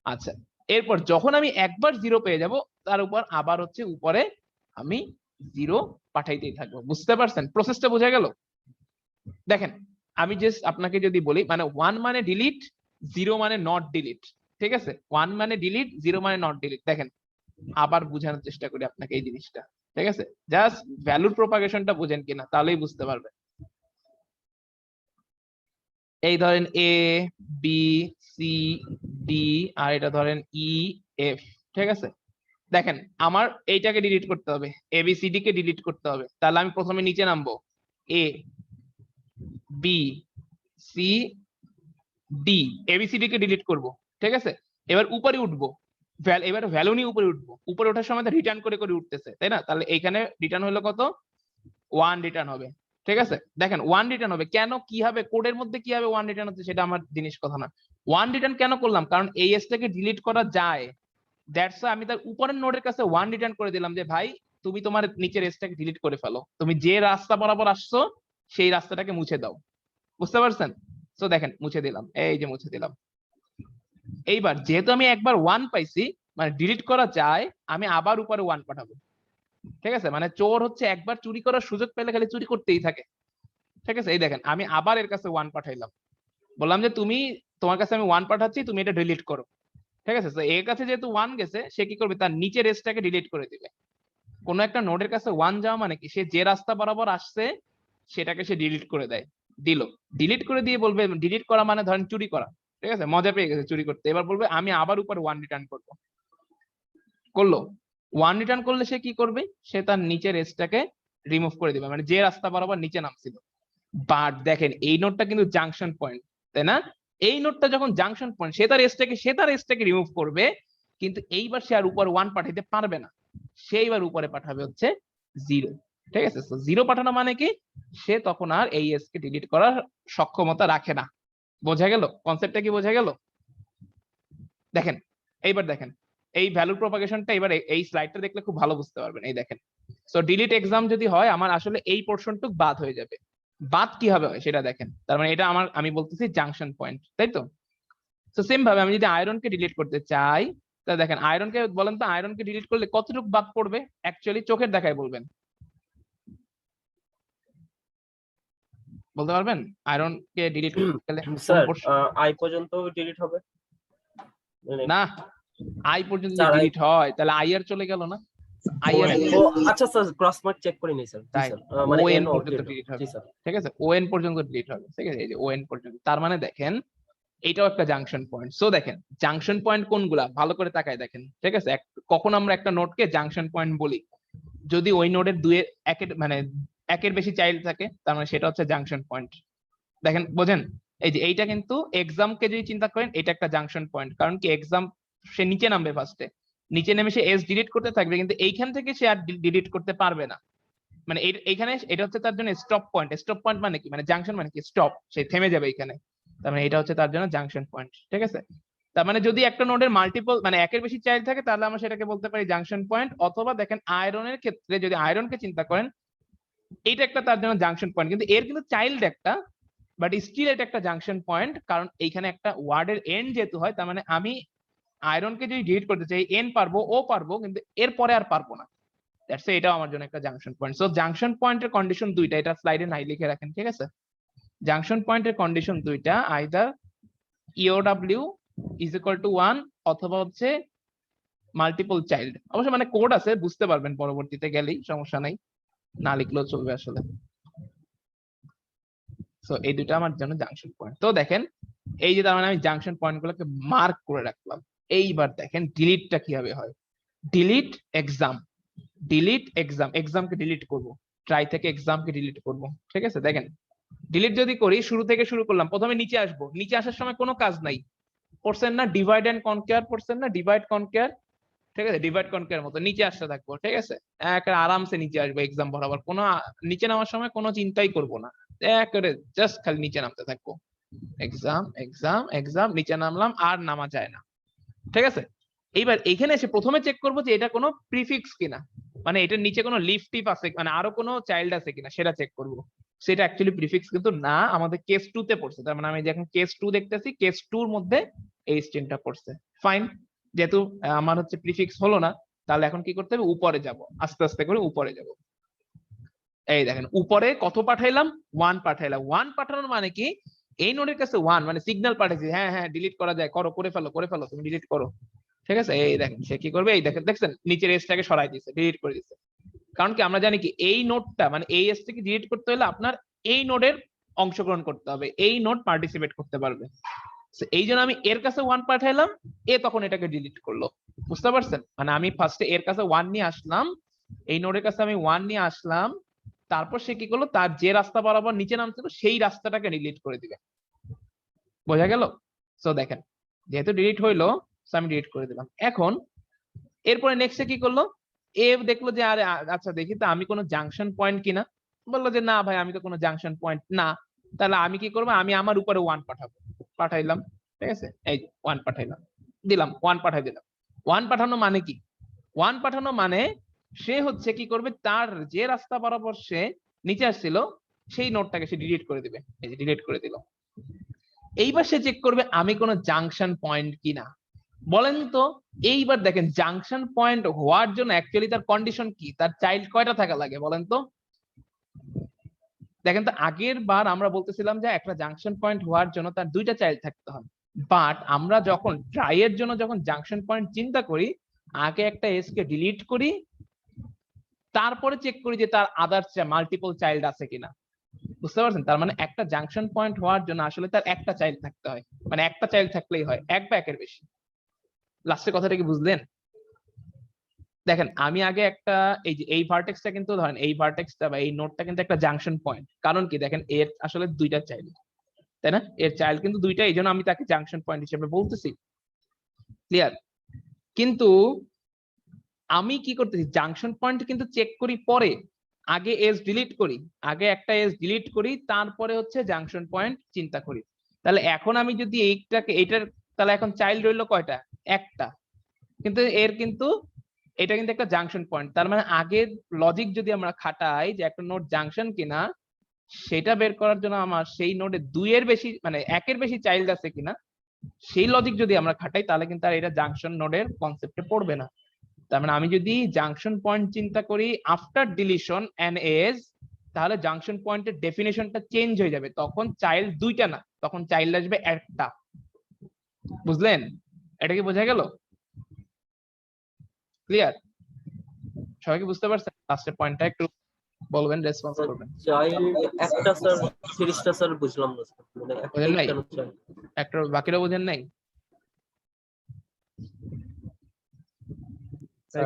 Speaker 1: আচ্ছা, এরপর যখন আমি একবার 0 পেয়ে যাব, তার উপর আবার হচ্ছে উপরে আমি 0 পাঠাইতেই থাকবো। বুঝতে পারছেন? প্রসেসটা বোঝা গেল? দেখেন আমি জাস্ট আপনাকে যদি বলি, মানে 1 মানে ডিলিট, 0 মানে নট ডিলিট, ঠিক আছে, 1 মানে ডিলিট, 0 মানে নট ডিলিট। দেখেন আবার বোঝানোর চেষ্টা করি আপনাকে এই জিনিসটা, ঠিক আছে, জাস্ট ভ্যালুর প্রপাগেশনটা বুঝেন কিনা তাহলেই বুঝতে পারবেন। এই ধরেন এ বি সি ডি, আর এটা ধরেন ই এফ, ঠিক আছে। দেখেন আমার এইটাকে ডিলিট করতে হবে, এবিসিডি কে ডিলিট করতে হবে, তাহলে আমি প্রথমে নিচে নামবো, A B C D, ABCD K delete করব, ঠিক আছে। এবার উপরে উঠবো, এবার ভ্যালু নিয়ে উপরে উঠবো, উপরে ওঠার সময় রিটার্ন করে করে উঠতেছে, তাই না? তাহলে এইখানে রিটার্ন হলো কত? 1 রিটার্ন হবে, ঠিক আছে। দেখেন 1 রিটার্ন হবে কেন, কি হবে কোডের মধ্যে, কি হবে 1 রিটার্ন হচ্ছে, সেটা আমার জিনিস কথা না। 1 রিটার্ন কেন করলাম? কারণ এই এসটাকে ডিলিট করা যায়, দ্যাটস ওয়াই আমি তার উপরের নোডের কাছে 1 রিটার্ন করে দিলাম যে ভাই তুমি তোমার নিচের এসটাকে ডিলিট করে ফেলো, তুমি যে রাস্তা বরাবর আসছো সেই রাস্তাটাকে মুছে দাও। বুঝতে পারছেন? তো দেখেন মুছে দিলাম, এই যে মুছে দিলাম। এইবার যেহেতু আমি একবার 1 পাইছি, মানে ডিলিট করা যায়, আমি আবার উপরে 1 পাঠাবো। ঠিক আছে, মানে চোর হচ্ছে একবার চুরি করার সুযোগ পেলে খালি চুরি করতেই থাকে। ঠিক আছে, এই দেখেন আমি আবার এর কাছে 1 পাঠাইলাম, বললাম যে তুমি, তোমার কাছে আমি 1 পাঠাচ্ছি, তুমি এটা ডিলিট করো। ঠিক আছে, তো এর কাছে যেহেতু 1 গেছে, সে কি করবে, তার নিচের এজটাকে ডিলিট করে দিবে। কোন একটা নোডের কাছে 1 যাওয়া মানে কি, সে যে রাস্তা বরাবর আসছে সেটাকে সে ডিলিট করে দেয়, দিল, ডিলিট করে দিয়ে বলবে, ডিলিট করা মানে ধরেন চুরি করা। ঠিক আছে, মজা পেয়ে গেছে চুরি করতে, এবার বলবে আমি আবার উপরে 1 রিটার্ন করবো। করলো 1 রিটার্ন করলে সে কি করবে, সে তার নিচের এজটাকে রিমুভ করে দিবে, মানে যে রাস্তা বরাবর নিচে নামছিল। বাট দেখেন এই নোডটা কিন্তু জাংশন পয়েন্ট, তাই না? এই নোডটা যখন জাংশন পয়েন্ট, সে তার এজটাকে রিমুভ করবে, কিন্তু এইবার সে আর উপর 1 পাঠাইতে পারবে না, সে এবার উপরে পাঠাবে হচ্ছে 0। ঠিক আছে, তো 0 পাঠানো মানে কি, সে তখন আর এই এজ কে ডিলিট করার সক্ষমতা রাখে না। বোঝা গেল কনসেপ্টটা, কি বোঝা গেল? দেখেন এইবার দেখেন এই ভ্যালু প্রপাগেশনটা, এবার এই স্লাইডটা দেখলে খুব ভালো বুঝতে পারবেন। এই দেখেন, সো ডিলিট এক্সাম যদি হয়, আমার আসলে এই পোর্শনটুক বাদ হয়ে যাবে। বাদ কিভাবে হয় সেটা দেখেন, তার মানে এটা আমি বলতেছি জাংশন পয়েন্ট, তাই তো? তো সেম ভাবে আমি যদি আয়রনকে ডিলিট করতে চাই, তাহলে দেখেন আয়রনকে বলেন তো, আয়রনকে ডিলিট করলে কতটুকু বাদ পড়বে? অ্যাকচুয়ালি চোখের দেখায় বলবেন, বলতে পারবেন? আয়রনকে ডিলিট করতে গেলে
Speaker 4: স্যার আই পর্যন্ত ডিলিট হবে
Speaker 1: না, আই পর্যন্ত
Speaker 4: স্যার,
Speaker 1: ডিলিট হয় তাহলে আই আর চলে গেল না, আই আর
Speaker 4: ও আচ্ছা স্যার, ক্রস মার্ক চেক করে নিই স্যার।
Speaker 1: তাই
Speaker 4: মানে
Speaker 1: ওএন
Speaker 4: এন
Speaker 1: পর্যন্ত ডিলিট হবে। ঠিক আছে, ওএন পর্যন্ত ডিলিট হবে। ঠিক আছে, এই যে ওএন পর্যন্ত, তার মানে দেখেন এটাও একটা জাংশন পয়েন্ট। সো দেখেন জাংশন পয়েন্ট কোনগুলা, ভালো করে তাকায় দেখেন। ঠিক আছে, কখন আমরা একটা নোডকে জাংশন পয়েন্ট বলি, যদি ওই নোডের একের বেশি চাইল্ড থাকে, তার মানে সেটা হচ্ছে জাংশন পয়েন্ট। দেখেন বোঝেন, এই যে এইটা কিন্তু এক্সামকে যদি চিন্তা করেন, এটা একটা জাংশন পয়েন্ট। কারণ কি, এক্সাম সে নিচে নামবে, ফার্স্টে নিচে নেমে সে এস ডিলিট করতে থাকবে, কিন্তু এইখান থেকে সে আর ডিলিট করতে পারবে না। মানে এইখানে এটা হচ্ছে তার জন্য স্টপ পয়েন্ট। স্টপ পয়েন্ট মানে কি, মানে জাংশন মানে কি, স্টপ, সে থেমে যাবে এখানে। তার মানে এটা হচ্ছে তার জন্য জাংশন পয়েন্ট। ঠিক আছে, তার মানে যদি একটা নোডের মাল্টিপল মানে একের বেশি চাইল্ড থাকে, তাহলে আমরা সেটাকে বলতে পারি জাংশন পয়েন্ট। অথবা দেখেন আয়রনের ক্ষেত্রে যদি আয়রনকে চিন্তা করেন, এইটা একটা তার জন্য জাংশন পয়েন্ট, কিন্তু এর কিন্তু চাইল্ড একটা, বাট স্টিল এটা একটা জাংশন পয়েন্ট। কারণ এইখানে একটা ওয়ার্ডের এন্ড যেহেতু হয়, তার মানে আমি আয়রনকে যদি ডিলিট করতে চাই, এন পারবো, ও পারবো, কিন্তু এর পরে আর পারবো না। দ্যাটস এটাও আমার জন্য একটা জাংশন পয়েন্ট। সো জাংশন পয়েন্টের কন্ডিশন দুইটা, এটা স্লাইডে নাই লিখে রাখেন। ঠিক আছে, জাংশন পয়েন্টের কন্ডিশন দুইটা, আইদার ইওডব্লিউ ইজ ইকুয়াল টু 1 অথবা হচ্ছে মাল্টিপল চাইল্ড। অবশ্য মানে কোড আছে, বুঝতে পারবেন পরবর্তীতে গেলেই, সমস্যা নাই, না লিখলেও চলবে আসলে। সো এই দুটো আমার জন্য জাংশন পয়েন্ট। তো দেখেন এই যে, তার মানে আমি জাংশন পয়েন্ট গুলোকে মার্ক করে রাখলাম। এইবার দেখেন ডিলিটটা কিভাবে হয়। ডিলিট এক্সাম, এক্সামকে ডিলিট করব, ট্রাই থেকে এক্সামকে ডিলিট করব। ঠিক আছে, দেখেন ডিলিট যদি করি, শুরু থেকে শুরু করলাম, প্রথমে নিচে আসবো, নিচে আসার সময় কোনো কাজ নাই, পড়ছেন না ডিভাইড এন্ড কনকেয়ার, পড়ছেন না ডিভাইড কনকেয়ার। ঠিক আছে, ডিভাইড কনকেয়ার মতো নিচে আসতে থাকবো। ঠিক আছে, আরামসে নিচে আসবো এক্সাম বরাবর, কোনো নিচে নামার সময় কোনো চিন্তাই করবো না, জাস্ট খালি নিচে নামতে থাকবো। এক্সাম এক্সাম এক্সাম, নিচে নামলাম, আর নামা যায় না। ঠিক আছে, এইবার এখানে এসে প্রথমে চেক করবো যে এটা কোনো প্রিফিক্স কিনা, মানে এটার নিচে কোনো লিফ টিপ আছে, মানে আরো কোনো চাইল্ড আছে কিনা সেটা চেক করবো। সেটা অ্যাকচুয়ালি প্রিফিক্স কিন্তু না, আমাদের কেস 2 তে পড়ছে। তার মানে আমি যখন কেস 2 দেখতেছি, কেস 2 এর মধ্যে এই স্ট্রিংটা পড়ছে। ফাইন, যেহেতু আমার হচ্ছে প্রিফিক্স হলো না, তাহলে এখন কি করতে হবে, উপরে যাব, আস্তে আস্তে করে উপরে যাব। এই দেখেন উপরে কত পাঠাইলাম, 1 পাঠাইলাম। 1 পাঠানোর মানে কি, এই নোডের কাছে 1 মানে সিগন্যাল পাঠাইছি, হ্যাঁ হ্যাঁ ডিলিট করা যায়, করো, করে ফেলো, তুমি ডিলিট করো। ঠিক আছে, এই দেখেন সে কি করবে, এই দেখছেন নিচের এজটাকে সরাই দিয়েছে, ডিলিট করে দিয়েছে। কারণ কি, আমরা জানি কি এই নোডটা মানে এই এজটাকে ডিলিট করতে হলে আপনার এই নোডের অংশগ্রহণ করতে হবে, এই নোড পার্টিসিপেট করতে পারবে। এই জন্য আমি এর কাছে 1 পাঠাইলাম, এ তখন এটাকে ডিলিট করলো। বুঝতে পারছেন, মানে আমি ফার্স্টে এর কাছে 1 নিয়ে আসলাম, এই নোডের কাছে আমি 1 নিয়ে আসলাম, তারপর সে কি করলো, তার যে রাস্তা বরাবর নিচে নামছিল সেই রাস্তাটাকে ডিলিট করে দিবে। বোঝা গেল? সো দেখেন যেহেতু ডিলিট হইলো, আমি ডিলিট করে দিলাম। এখন এরপরে নেক্সটে কি করলো, এ দেখলো যে আরে আচ্ছা দেখি তো আমি কোনো জাংশন পয়েন্ট কিনা, বললো যে না ভাই আমি তো কোনো জাংশন পয়েন্ট না। তাহলে আমি কি করবো, আমি আমার উপরে 1 পাঠাবো, পাঠাইলাম। ঠিক আছে, এই 1 পাঠাইলাম, দিলাম 1 পাঠাই দিলাম। 1 পাঠানো মানে কি, 1 পাঠানো মানে সে হচ্ছে কি করবে, তার যে রাস্তা বরাবর সে নিচে আসছিল সেই নোটটাকে সে ডিলিট করে দিবে। এই যে ডিলিট করে দিল। এইবার সে চেক করবে আমি কোনো জাংশন পয়েন্ট কিনা। বলেন তো এইবার দেখেন জাংশন পয়েন্ট হওয়ার জন্য অ্যাকচুয়ালি তার কন্ডিশন কি, তার চাইল্ড কয়টা থাকা লাগে বলেন তো। দেখেন তো আগের বার আমরা বলতেছিলাম যে একটা জাংশন পয়েন্ট হওয়ার জন্য তার দুইটা চাইল্ড থাকতে হয়, বাট আমরা যখন ট্রাই এর জন্য যখন জাংশন পয়েন্ট চিন্তা করি আগে একটা এস কে ডিলিট করি, তারপরে চেক করি যে তার আদার মাল্টিপল চাইল্ড আছে কিনা। বুঝতে পারছেন? তার মানে একটা জাংশন পয়েন্ট হওয়ার জন্য আসলে তার একটা চাইল্ড থাকতে হয়, মানে একটা চাইল্ড থাকলেই হয়, এক বা একের বেশি। লাস্টের কথাটা কি বুঝলেন? দেখেন আমি আগে একটা এই যে এই ভার্টেক্সটা কিন্তু ধরেন এই ভার্টেক্সটা বা এই নোডটা কিন্তু একটা জাংশন পয়েন্ট, কারণ কি দেখেন এর আসলে দুইটা চাইল্ড, তাই না? এর চাইল্ড কিন্তু দুইটা, এই জন্য আমি তাকে জাংশন পয়েন্ট হিসেবে বলতেছি। ক্লিয়ার? কিন্তু আমি কি করতেছি, জাংশন পয়েন্ট কিন্তু চেক করি পরে, আগে এস ডিলিট করি, আগে একটা এস ডিলিট করি, তারপরে হচ্ছে জাংশন পয়েন্ট চিন্তা করি। তাহলে এখন আমি যদি এইটাকে এইটার, তাহলে এখন চাইল্ড রইলো কয়টা? একটা। কিন্তু এর কিন্তু এটা কিন্তু একটা জাংশন পয়েন্ট, তার মানে আগের লজিক যদি আমরা খাটাই যে একটা নোড জাংশন কিনা, সেটা বের করার জন্য আমার সেই নোডে দুইয়ের বেশি মানে একের বেশি চাইল্ড আছে কিনা সেই লজিক যদি আমরা খাটাই, তাহলে কিন্তু আর এটা জাংশন নোডের কনসেপ্টে পড়বে না। তার মানে আমি যদি জাংশন পয়েন্ট চিন্তা করি আফটার ডিলিশন এন এজ, তাহলে জাংশন পয়েন্টের ডেফিনেশনটা চেঞ্জ হয়ে যাবে, তখন চাইল্ড দুইটা না, তখন চাইল্ড আসবে একটা। বুঝলেন? এটা কি বোঝা গেল? ক্লিয়ার? সবাই কি বুঝতে পারছেন? লাস্টের পয়েন্টটা একটু বলবেন, রেসপন্স করবেন।
Speaker 4: চাইল্ড একটা স্যার, সিরিজটা স্যার বুঝলাম না স্যার, মানে
Speaker 1: বুঝেন নাই?
Speaker 4: কেন চাই?
Speaker 1: একটা বাকিরা বোঝেন নাই?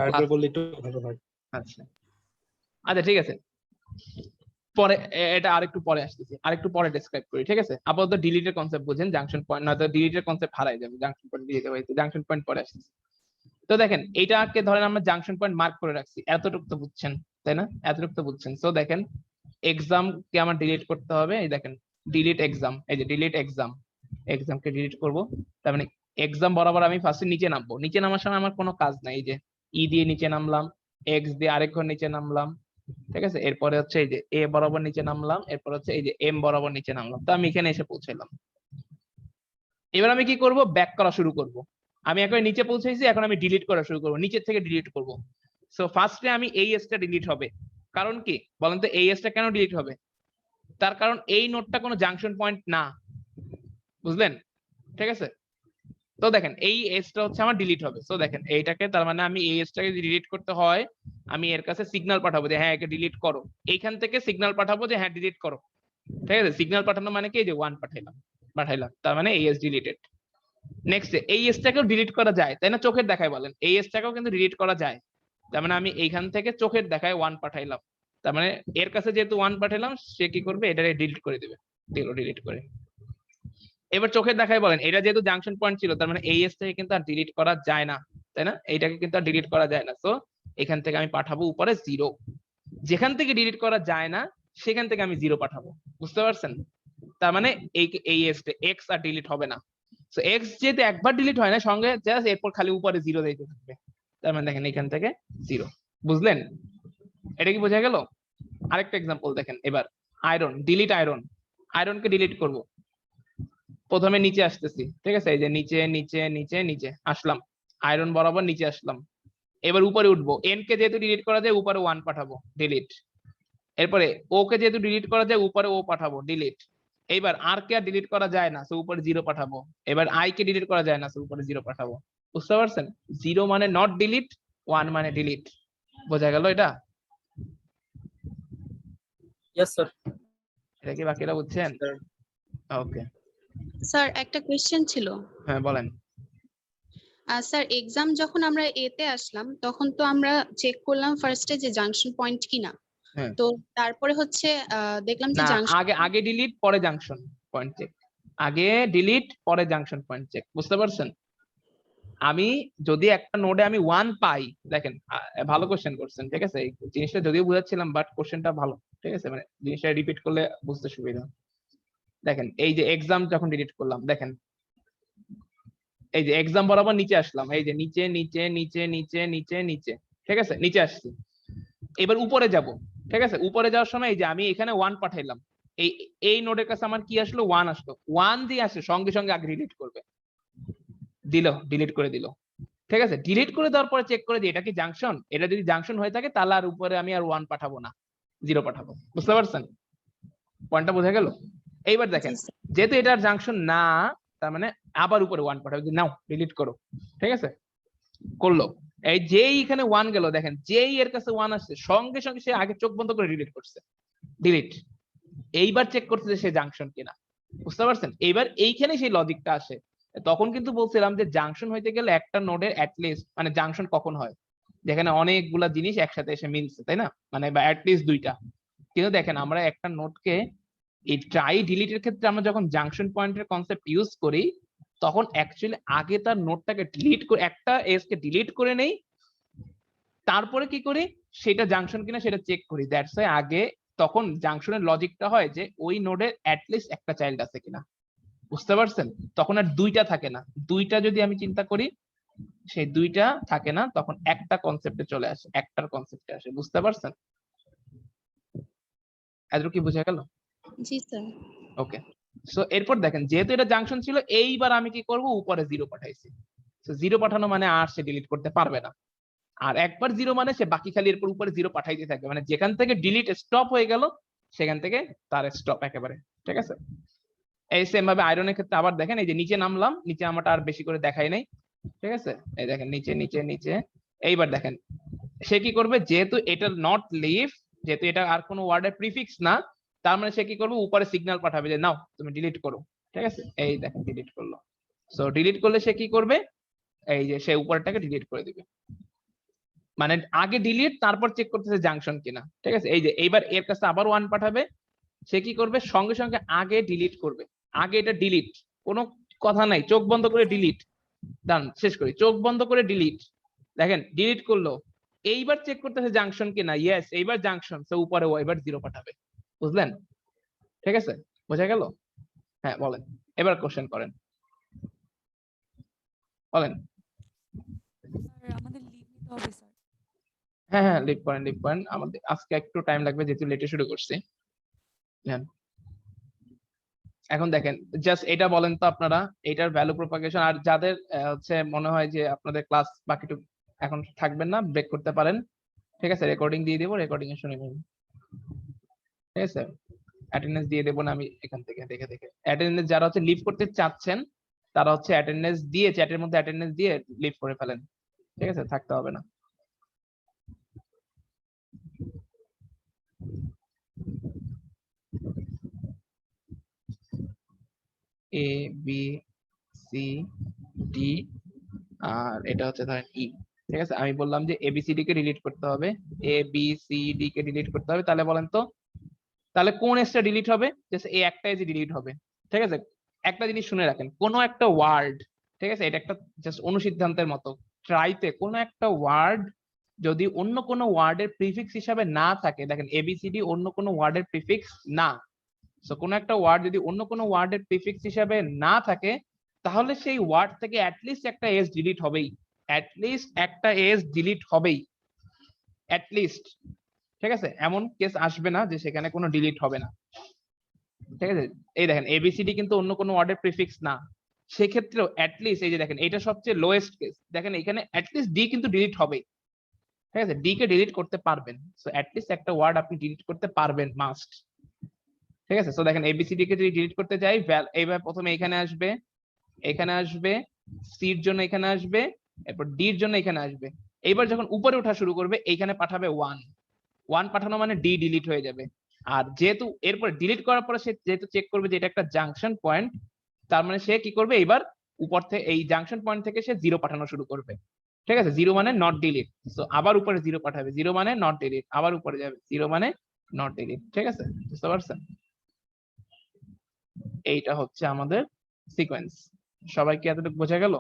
Speaker 5: আরেকবার বললে একটু ভালো হয়।
Speaker 1: আচ্ছা আচ্ছা ঠিক আছে, পরে এটা আরেকটু পরে আসতেছি, আরেকটু পরে ডেসক্রাইব করি, ঠিক আছে? আপাতত ডিলিটের কনসেপ্ট বুঝেন, জাংশন পয়েন্ট নয়তো ডিলিটের কনসেপ্ট হারাই যাবে, জাংশন পয়েন্ট দিয়ে দেবো, জাংশন পয়েন্ট পরে আসতেছি। তো দেখেন এইটাকে ধরেন আমরা জাংশন পয়েন্ট মার্ক করে রাখছি, এতটুকু তো বুঝছেন তাই না? এতটুকু তো বুঝছেন। সো দেখেন এক্সাম কে আমার ডিলিট করতে হবে, এই দেখেন ডিলিট এক্সাম, এই যে ডিলিট এক্সাম, এক্সাম কে ডিলিট করব। তার মানে এক্সাম বরাবর আমি ফার্স্টে নিচে নামবো, নিচে নামার সময় আমার কোনো কাজ নাই, এই যে ই দিয়ে নিচে নামলাম, এক্স দিয়ে আরেক ঘর নিচে নামলাম, ঠিক আছে? এরপরে হচ্ছে এই যে এ বরাবর নিচে নামলাম, এরপর হচ্ছে এই যে এম বরাবর নিচে নামলাম, তো আমি এখানে এসে পৌঁছালাম। এবার আমি কি করব, ব্যাক করা শুরু করব। আমি এখন নিচে পৌঁছেছি, এখন আমি ডিলিট করা শুরু করব, নিচের থেকে ডিলিট করব। সো ফার্স্টে আমি এই এসটা ডিলিট হবে, কারণ কি বলেন তো এই এসটা কেন ডিলিট হবে? তার কারণ এই নোডটা কোনো জাংশন পয়েন্ট না, বুঝলেন? ঠিক আছে? তো দেখেন এই এসটা হচ্ছে আমার ডিলিট হবে। সো দেখেন এইটাকে, তার মানে আমি এই এসটাকে ডিলিট করতে হয়, আমি এর কাছে সিগন্যাল পাঠাবো যে হ্যাঁ একে ডিলিট করো, এইখান থেকে সিগন্যাল পাঠাবো যে হ্যাঁ ডিলিট করো, ঠিক আছে? সিগন্যাল পাঠানো মানে কি, যে 1 পাঠাইলাম, তার মানে এই এস ডিলিটেড। নেক্সট এই এসটাকেও ডিলিট করা যায় তাই না? চোখের দেখায় বলেন, এই এসটাকেও কিন্তু ডিলিট করা যায়, তার মানে আমি এইখান থেকে চোখের দেখায় 1 পাঠাইলাম, তার মানে এর কাছে যেহেতু 1 পাঠাইলাম, সে কি করবে, এটাকে ডিলিট করে দিবে, ডিলিট করে। এবার চোখের দেখায় বলেন, এটা যেহেতু জাংশন পয়েন্ট ছিল, তার মানে এই এস থেকে কিন্তু আর ডিলিট করা যায় না, তাই না? এইটাকে কিন্তু আর ডিলিট করা যায় না। সো এখান থেকে আমি পাঠাবো উপরে 0, যেখান থেকে ডিলিট করা যায় না সেখান থেকে আমি 0 পাঠাবো। বুঝতে পারছেন? তার মানে এই এসটা এক্স আর ডিলিট হবে না। সো এক্স যেহেতু একবার ডিলিট হয় না সঙ্গে, জাস্ট এরপর খালি উপরে 0 দিতে থাকবে, তার মানে দেখেন এখান থেকে 0। বুঝলেন? এটা কি বোঝা গেল? আরেকটা এক্সাম্পল দেখেন এবার, আয়রন, ডিলিট আয়রন, আয়রনকে ডিলিট করব। প্রথমে নিচে আসতেছি, ঠিক আছে? এই যে নিচে নিচে নিচে নিচে আসলাম, আয়রন বরাবর নিচে আসলাম। এবার উপরে উঠবো, এন কে যেহেতু ডিলিট করা যায় উপরে 1 পাঠাবো, ডিলিট। এরপরে ও কে যেহেতু ডিলিট করা যায় উপরে ও পাঠাবো, ডিলিট। এইবার আর কে আর ডিলিট করা যায় না, সো উপরে 0 পাঠাবো। এবার আই কে ডিলিট করা যায় না, সো উপরে 0 পাঠাবো। বুঝতে পারছেন? 0 মানে নট ডিলিট, 1 মানে ডিলিট। বোঝা গেল এটা?
Speaker 4: Yes sir.
Speaker 1: এটা কি বাকিরা বুঝছেন? ওকে
Speaker 6: স্যার একটা কোয়েশ্চেন ছিল।
Speaker 1: হ্যাঁ বলেন।
Speaker 6: স্যার এক্সাম যখন আমরা এতে আসলাম তখন তো আমরা চেক করলাম ফার্স্টে যে জাংশন পয়েন্ট কিনা,
Speaker 1: হ্যাঁ।
Speaker 6: তো তারপরে হচ্ছে দেখলাম যে
Speaker 1: না,
Speaker 6: জাংশন
Speaker 1: আগে ডিলিট পরে জাংশন পয়েন্ট চেক, আগে ডিলিট পরে জাংশন পয়েন্ট চেক। বুঝতে পারছেন? আমি যদি একটা নোডে আমি 1 পাই, দেখেন ভালো কোশ্চেন করছেন, ঠিক আছে? এই জিনিসটা যদিও বুঝাচ্ছিলাম বাট কোশ্চেনটা ভালো, ঠিক আছে? মানে জিনিসটা রিপিট করলে বুঝতে সুবিধা। দেখেন এই যে এক্সাম যখন ডিলিট করলাম, দেখেন এই যে এক্সাম বরাবর নিচে আসলাম, এই যে নিচে নিচে নিচে নিচে নিচে নিচে, ঠিক আছে? নিচে আসছি, এবার উপরে যাব, ঠিক আছে? উপরে যাওয়ার সময় এই যে আমি এখানে 1 পাঠাইলাম, এই নোডের কাছে আমার কি আসলো, 1 আসলো। 1 দিয়ে আসে সঙ্গে সঙ্গে আগে ডিলিট করবে, দিল, ডিলিট করে দিল। ঠিক আছে, ডিলিট করে দেওয়ার পরে চেক করে দিই এটা কি জাংশন। এটা যদি জাংশন হয়ে থাকে তাহলে আর উপরে আমি আর 1 পাঠাবো না, 0 পাঠাবো। বুঝতে পারছেন পয়েন্টটা? বোঝা গেল? এইবার দেখেন
Speaker 6: জি স্যার।
Speaker 1: যেহেতু এটার জাংশন না, তার মানে আবার উপরে 1 পাঠাবো, নাও ডিলিট করো। ঠিক আছে, করলো। এই যেই এখানে 1 গেল, দেখেন যেই এর কাছে 1 আসছে সঙ্গে সঙ্গে সে আগে চোখ বন্ধ করে ডিলিট করছে, ডিলিট। এইবার চেক করতে যে সে জাংশন কিনা। বুঝতে পারছেন? এইবার এইখানে সেই লজিকটা আসে। তখন কিন্তু বলছিলাম যে জাংশন হইতে গেলে একটা নোডের অ্যাটলিস্ট, মানে জাংশন কখন হয় যেখানে অনেকগুলা জিনিস একসাথে এসে মিলছে, তাই না? মানে বা অ্যাটলিস্ট 2টা। কিন্তু দেখেন আমরা একটা নোডকে এই ট্রাই ডিলিটের ক্ষেত্রে আমরা যখন জাংশন পয়েন্টের কনসেপ্ট ইউজ করি, তখন অ্যাকচুয়ালি আগে তার নোডটাকে ডিলিট করে, একটা এজ কে ডিলিট করে নেই, তারপরে কি করি সেটা জাংশন কিনা সেটা চেক করি। দ্যাটস ওয়াই আগে তখন জাংশনের লজিকটা হয় যে ওই নোডের অ্যাটলিস্ট একটা চাইল্ড আছে কিনা। বুঝতে পারছেন? তখন আর 2টা থাকে না। 2টা যদি আমি চিন্তা করি, সেই 2টা থাকে না, তখন একটা কনসেপ্টে চলে আসে, একটার কনসেপ্টে আসে। বুঝতে পারছেন? এত কি বোঝা গেল?
Speaker 6: জি স্যার।
Speaker 1: ওকে, সো এরপর দেখেন যেহেতু এটা জাংশন ছিল, এইবার আমি কি করব, উপরে 0 পাঠাইছি। সো 0 পাঠানো মানে আর সে ডিলিট করতে পারবে না। আর একবার 0 মানে সে বাকি খালি এরপর উপরে 0 পাঠাইতে থাকবে, মানে যেখান থেকে ডিলিট স্টপ হয়ে গেল সেখান থেকে তার স্টপ একেবারে। ঠিক আছে, এই সেম ভাবে আয়রনের ক্ষেত্রে আবার দেখেন, এই যে নিচে নামলাম, নিচে আমারটা আর বেশি করে দেখাই নাই। ঠিক আছে, এই দেখেন নিচে নিচে নিচে। এইবার দেখেন সে কি করবে, যেহেতু এটা নট লিভ, যেহেতু এটা আর কোনো ওয়ার্ডের প্রিফিক্স না, তার মানে সে কি করবে, উপরে সিগন্যাল পাঠাবে যে নাও তুমি ডিলিট করো। ঠিক আছে, এই দেখেন ডিলিট করলো। সো ডিলিট করলে সে কি করবে, এই যে সে উপরটাকে ডিলিট করে দিবে। মানে আগে ডিলিট, তারপর চেক করতেছে জাংশন কিনা। ঠিক আছে, এই যে এইবার এর কাছে আবার 1 পাঠাবে, সে কি করবে, সঙ্গে সঙ্গে আগে ডিলিট করবে। আগে এটা ডিলিট, কোনো কথা নাই, চোখ বন্ধ করে ডিলিট। ডান, শেষ করি, চোখ বন্ধ করে ডিলিট। দেখেন ডিলিট করলো, এইবার চেক করতেছে জাংশন কিনা। ইয়েস, এইবার জাংশন, সো উপরে ও এবার 0 পাঠাবে। বুঝলেন? ঠিক আছে, বোঝা গেল? হ্যাঁ বলেন, এবার কোশ্চেন করেন, বলেন।
Speaker 7: স্যার আমাদের লিভ নিতে হবে স্যার।
Speaker 1: হ্যাঁ হ্যাঁ, লিভ করেন, লিভ করেন। আমাদের আজকে একটু টাইম লাগবে যেহেতু লেটে শুরু করছি। হ্যাঁ, এখন দেখেন জাস্ট এটা বলেন তো আপনারা, এটার ভ্যালু প্রপাগেশন। আর যাদের হচ্ছে মনে হয় যে আপনাদের ক্লাস বাকিটুকু এখন থাকবেন না, ব্রেক করতে পারেন। ঠিক আছে, রেকর্ডিং দিয়ে দেবো, রেকর্ডিং এ শুনে নেবেন। ঠিক আছে, অ্যাটেন্ডেন্স দিয়ে দেবো না আমি এখান থেকে দেখে দেখে। অ্যাটেন্ডেন্স যারা হচ্ছে লিভ করতে চাচ্ছেন তারা হচ্ছে অ্যাটেন্ডেন্স দিয়ে, চ্যাটের মধ্যে অ্যাটেন্ডেন্স দিয়ে লিভ করে ফেলেন। ঠিক আছে, থাকতে হবে না। এ বি সি ডি, আর এটা হচ্ছে ধরেন ই। ঠিক আছে, আমি বললাম যে এবিসিডি কে ডিলিট করতে হবে, A B C D K delete করতে হবে। তাহলে বলেন তো, তাহলে কোন এসটা ডিলিট হবে? জাস্ট এই একটা এজ ডিলিট হবে। ঠিক আছে, একটা জিনিস শুনে রাখেন, কোনো একটা ওয়ার্ড, ঠিক আছে, এটা একটা জাস্ট অনুসিদ্ধান্তের মতো, ট্রাইতে কোনো একটা ওয়ার্ড যদি অন্য কোনো ওয়ার্ডের প্রিফিক্স হিসাবে না থাকে, দেখেন এবিসিডি অন্য কোনো ওয়ার্ডের প্রিফিক্স না। সো কোনো একটা ওয়ার্ড যদি অন্য কোনো ওয়ার্ডের প্রিফিক্স হিসাবে না থাকে, তাহলে সেই ওয়ার্ড থেকে অ্যাটলিস্ট একটা এজ ডিলিট হবেই, অ্যাটলিস্ট একটা এজ ডিলিট হবেই, অ্যাটলিস্ট। ঠিক আছে, এমন কেস আসবে না যে সেখানে কোনো ডিলিট হবে না। ঠিক আছে, এই দেখেন এবিসিডি কিন্তু অন্য কোনো ওয়ার্ডের প্রিফিক্স না, সেক্ষেত্রেও অ্যাটলিস্ট, এই যে দেখেন এটা সবচেয়ে লোয়েস্ট কেস, দেখেন এখানে অ্যাটলিস্ট ডি কিন্তু ডিলিট হবেই। ঠিক আছে, ডি কে ডিলিট করতে পারবেন। সো অ্যাটলিস্ট একটা ওয়ার্ড আপনি ডিলিট করতে পারবেন, মাস্ট। ঠিক আছে, সো দেখেন এবিসিডি কে যদি ডিলিট করতে যাই, এইবার প্রথমে এখানে আসবে, এখানে আসবে, সির জন্য এখানে আসবে, এরপর ডির জন্য এখানে আসবে। এইবার যখন উপরে ওঠা শুরু করবে, এইখানে পাঠাবে 1। 1 পাঠানো মানে ডি ডিলিট হয়ে যাবে। আর যেহেতু এরপর ডিলিট করার পরে সে যেহেতু চেক করবে যে এটা একটা জাংশন পয়েন্ট, তার মানে সে কি করবে, এবার উপর থেকে এই জাংশন পয়েন্ট থেকে সে 0 পাঠানো শুরু করবে। ঠিক আছে, 0 মানে নট ডিলিট, সো আবার উপরে 0 পাঠাবে, 0 মানে নট ডিলিট, আবার উপরে যাবে, 0 মানে নট ডিলিট। ঠিক আছে, বুঝতে পারছেন? এইটা হচ্ছে আমাদের সিকোয়েন্স। সবাই কি এতটুকু বোঝা গেল?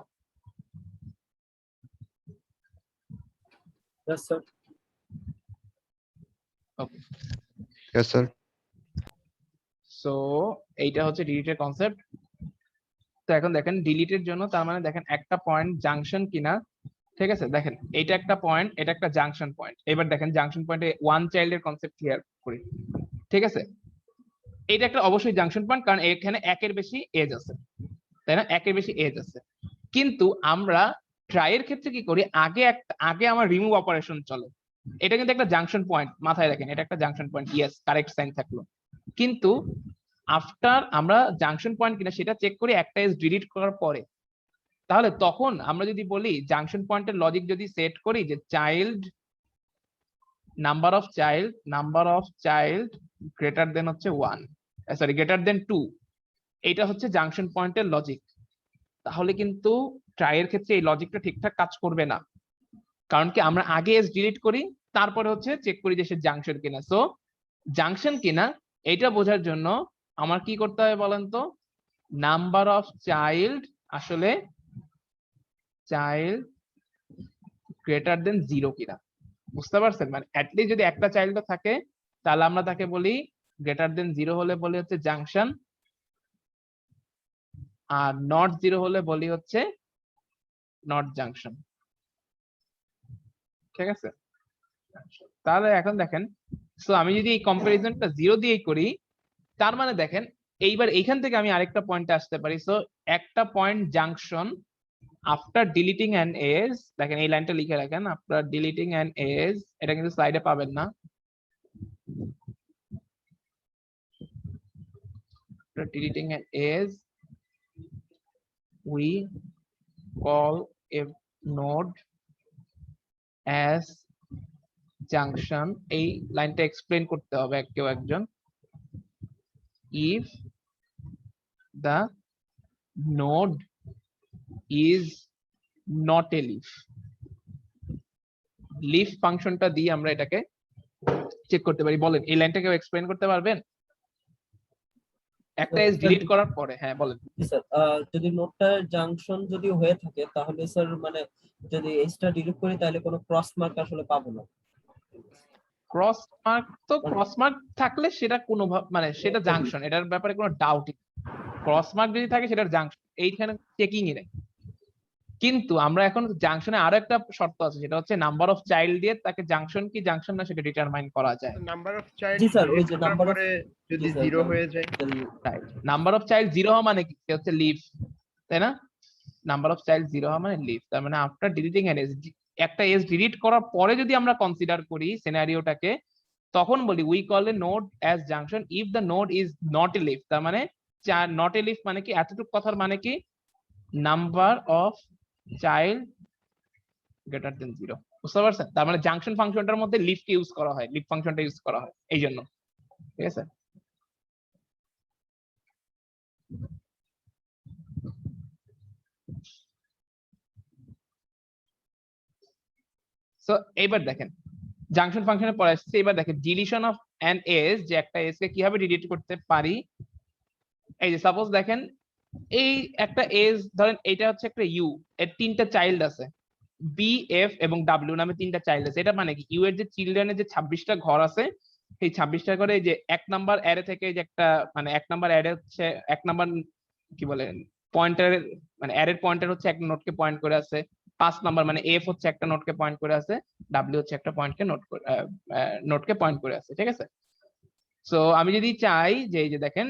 Speaker 4: Yes, sir.
Speaker 1: ওকে,
Speaker 8: Yes, sir.
Speaker 1: সো এইটা হচ্ছে ডিলিটের কনসেপ্ট। তো এখন দেখেন ডিলিটের জন্য, তার মানে দেখেন একটা পয়েন্ট জাংশন কিনা। ঠিক আছে, দেখেন এইটা একটা পয়েন্ট, এটা একটা জাংশন পয়েন্ট। এবার দেখেন জাংশন পয়েন্টে 1 চাইল্ডের কনসেপ্ট ক্লিয়ার করি। ঠিক আছে, এটা একটা অবশ্যই জাংশন পয়েন্ট, কারণ এখানে একের বেশি এজ আছে, তাই না? একের বেশি এজ আছে। কিন্তু আমরা ট্রাই এর ক্ষেত্রে কি করি, আগে আমার রিমুভ অপারেশন চলে। এটা কিন্তু একটা জাংশন পয়েন্ট, মাথায় রাখেন, এটা একটা junction point. Yes, correct sign থাকলো। কিন্তু আফটার আমরা জাংশন পয়েন্ট কিনা সেটা চেক করি একটা এজ ডিলিট করার পরে। তাহলে তখন আমরা যদি বলি জাংশন পয়েন্টের লজিক যদি সেট করি যে child number of child greater than হচ্ছে 1, সরি গ্রেটার দেন 2, এটা হচ্ছে জাংশন পয়েন্টের লজিক। তাহলে কিন্তু ট্রাই এর ক্ষেত্রে এই লজিকটা ঠিকঠাক কাজ করবে না, কারণ কি আমরা আগে এস ডিলিট করি, তারপরে হচ্ছে চেক করি যে সে জাংশন কিনা। সো জাংশন কিনা এটা বোঝার জন্য আমার কি করতে হবে বলেন তো, নাম্বার অফ চাইল্ড আসলে চাইল্ড গ্রেটার দেন 0 কিনা, বুঝতে পারছেন? মানে অ্যাটলিস্ট যদি একটা চাইল্ড থাকে তাহলে আমরা তাকে বলি গ্রেটার দেন 0 হলে বলি হচ্ছে জাংশন, আর নট 0 হলে বলি হচ্ছে নট জাংশন। ঠিক আছে, তাহলে এখন দেখেন, সো আমি যদি এই কম্পারিজনটা 0 দিয়েই করি, তার মানে দেখেন এইবার এইখান থেকে আমি আরেকটা পয়েন্টে আসতে পারি। সো একটা point junction after deleting an edge, দেখেন এই লাইনটা লিখে রাখেন, আফটার ডিলিটিং অ্যান এজ, এটা কিন্তু স্লাইডে পাবেন না। After deleting an age, we call a node as junction. এই লাইনটা এক্সপ্লেন করতে হবে কেউ একজন। If the node is not a leaf, leaf ফাংশনটা দিয়ে আমরা এটাকে চেক করতে পারি। বলেন এই লাইনটা কেউ এক্সপ্লেন করতে পারবেন? একটা এজ ডিলিট করার পরে, হ্যাঁ বলেন।
Speaker 4: স্যার যদি নোটটা জাংশন যদি হয়ে থাকে তাহলে স্যার মানে যদি এসটা ডিলিট করি তাহলে কোনো ক্রস মার্ক আসলে পাবো না।
Speaker 1: ক্রস মার্ক থাকলে সেটা কোনো মানে সেটা জাংশন, এটার ব্যাপারে কোনো ডাউট। ক্রস মার্ক যদি থাকে সেটার জাংশন, এইখানে চেকিংই নেই। কিন্তু আমরা এখন জাংশনে আরো একটা শর্ত আছে, সেটা হচ্ছে নাম্বার অফ চাইল্ড দিয়ে তাকে জাংশন কি জাংশন না সেটা ডিটারমাইন করা যায়।
Speaker 8: Number of child
Speaker 4: G sir, ওই যে নাম্বার অফ
Speaker 8: যদি 0 হয়ে যায়,
Speaker 1: নাম্বার অফ চাইল্ড 0 হওয়া মানে কি? হচ্ছে লিভ, তাই না? নাম্বার অফ চাইল্ড 0 হওয়া মানে লিভ। তার মানে আফটার ডিলিটিং অ্যান এজ, একটা এজ ডিলিট করার পরে যদি আমরা কনসিডার করি সিনারিওটাকে, তখন বলি we call A node as junction if the node is not A leaf. তার মানে নট এ লিফ মানে কি, এতটুকু কথার মানে কি, number of child greater than 0, বুঝতে পারছেন? তার মানে জাংশন ফাংশনটার মধ্যে লিফকে ইউজ করা হয়, লিফ ফাংশনটা ইউজ করা হয় এই জন্য। ঠিক আছে, সো এইবার দেখেন জাংশন ফাংশনে পরে আসছে। এবার দেখেন ডিলিশন অফ অ্যান এজ, যে একটা এজ কে কিভাবে ডিলিট করতে পারি। এই যে সাপোজ দেখেন এই একটা এজ ধরেন এইটা হচ্ছে একটা ইউ, এর 3টা চাইল্ড আছে, বি, এফ এবং ডাব্লিউ নামে 3টা চাইল্ড আছে। এটা মানে কি, ইউ এর যে চিলড্রেনের যে 26টা ঘর আছে, সেই 26টা ঘরে যে 1 নাম্বার অ্যারে থেকে যে একটা মানে 1 নাম্বার অ্যারে হচ্ছে 1 নাম্বার কি বলে পয়েন্টার, মানে অ্যারের পয়েন্টার হচ্ছে একটা নোটকে পয়েন্ট করে আছে। 5 নাম্বার মানে এফ হচ্ছে একটা নোটকে পয়েন্ট করে আছে, ডাব্লিউ হচ্ছে একটা পয়েন্টকে নোটকে পয়েন্ট করে আছে। ঠিক আছে, সো আমি যদি চাই যে এই যে দেখেন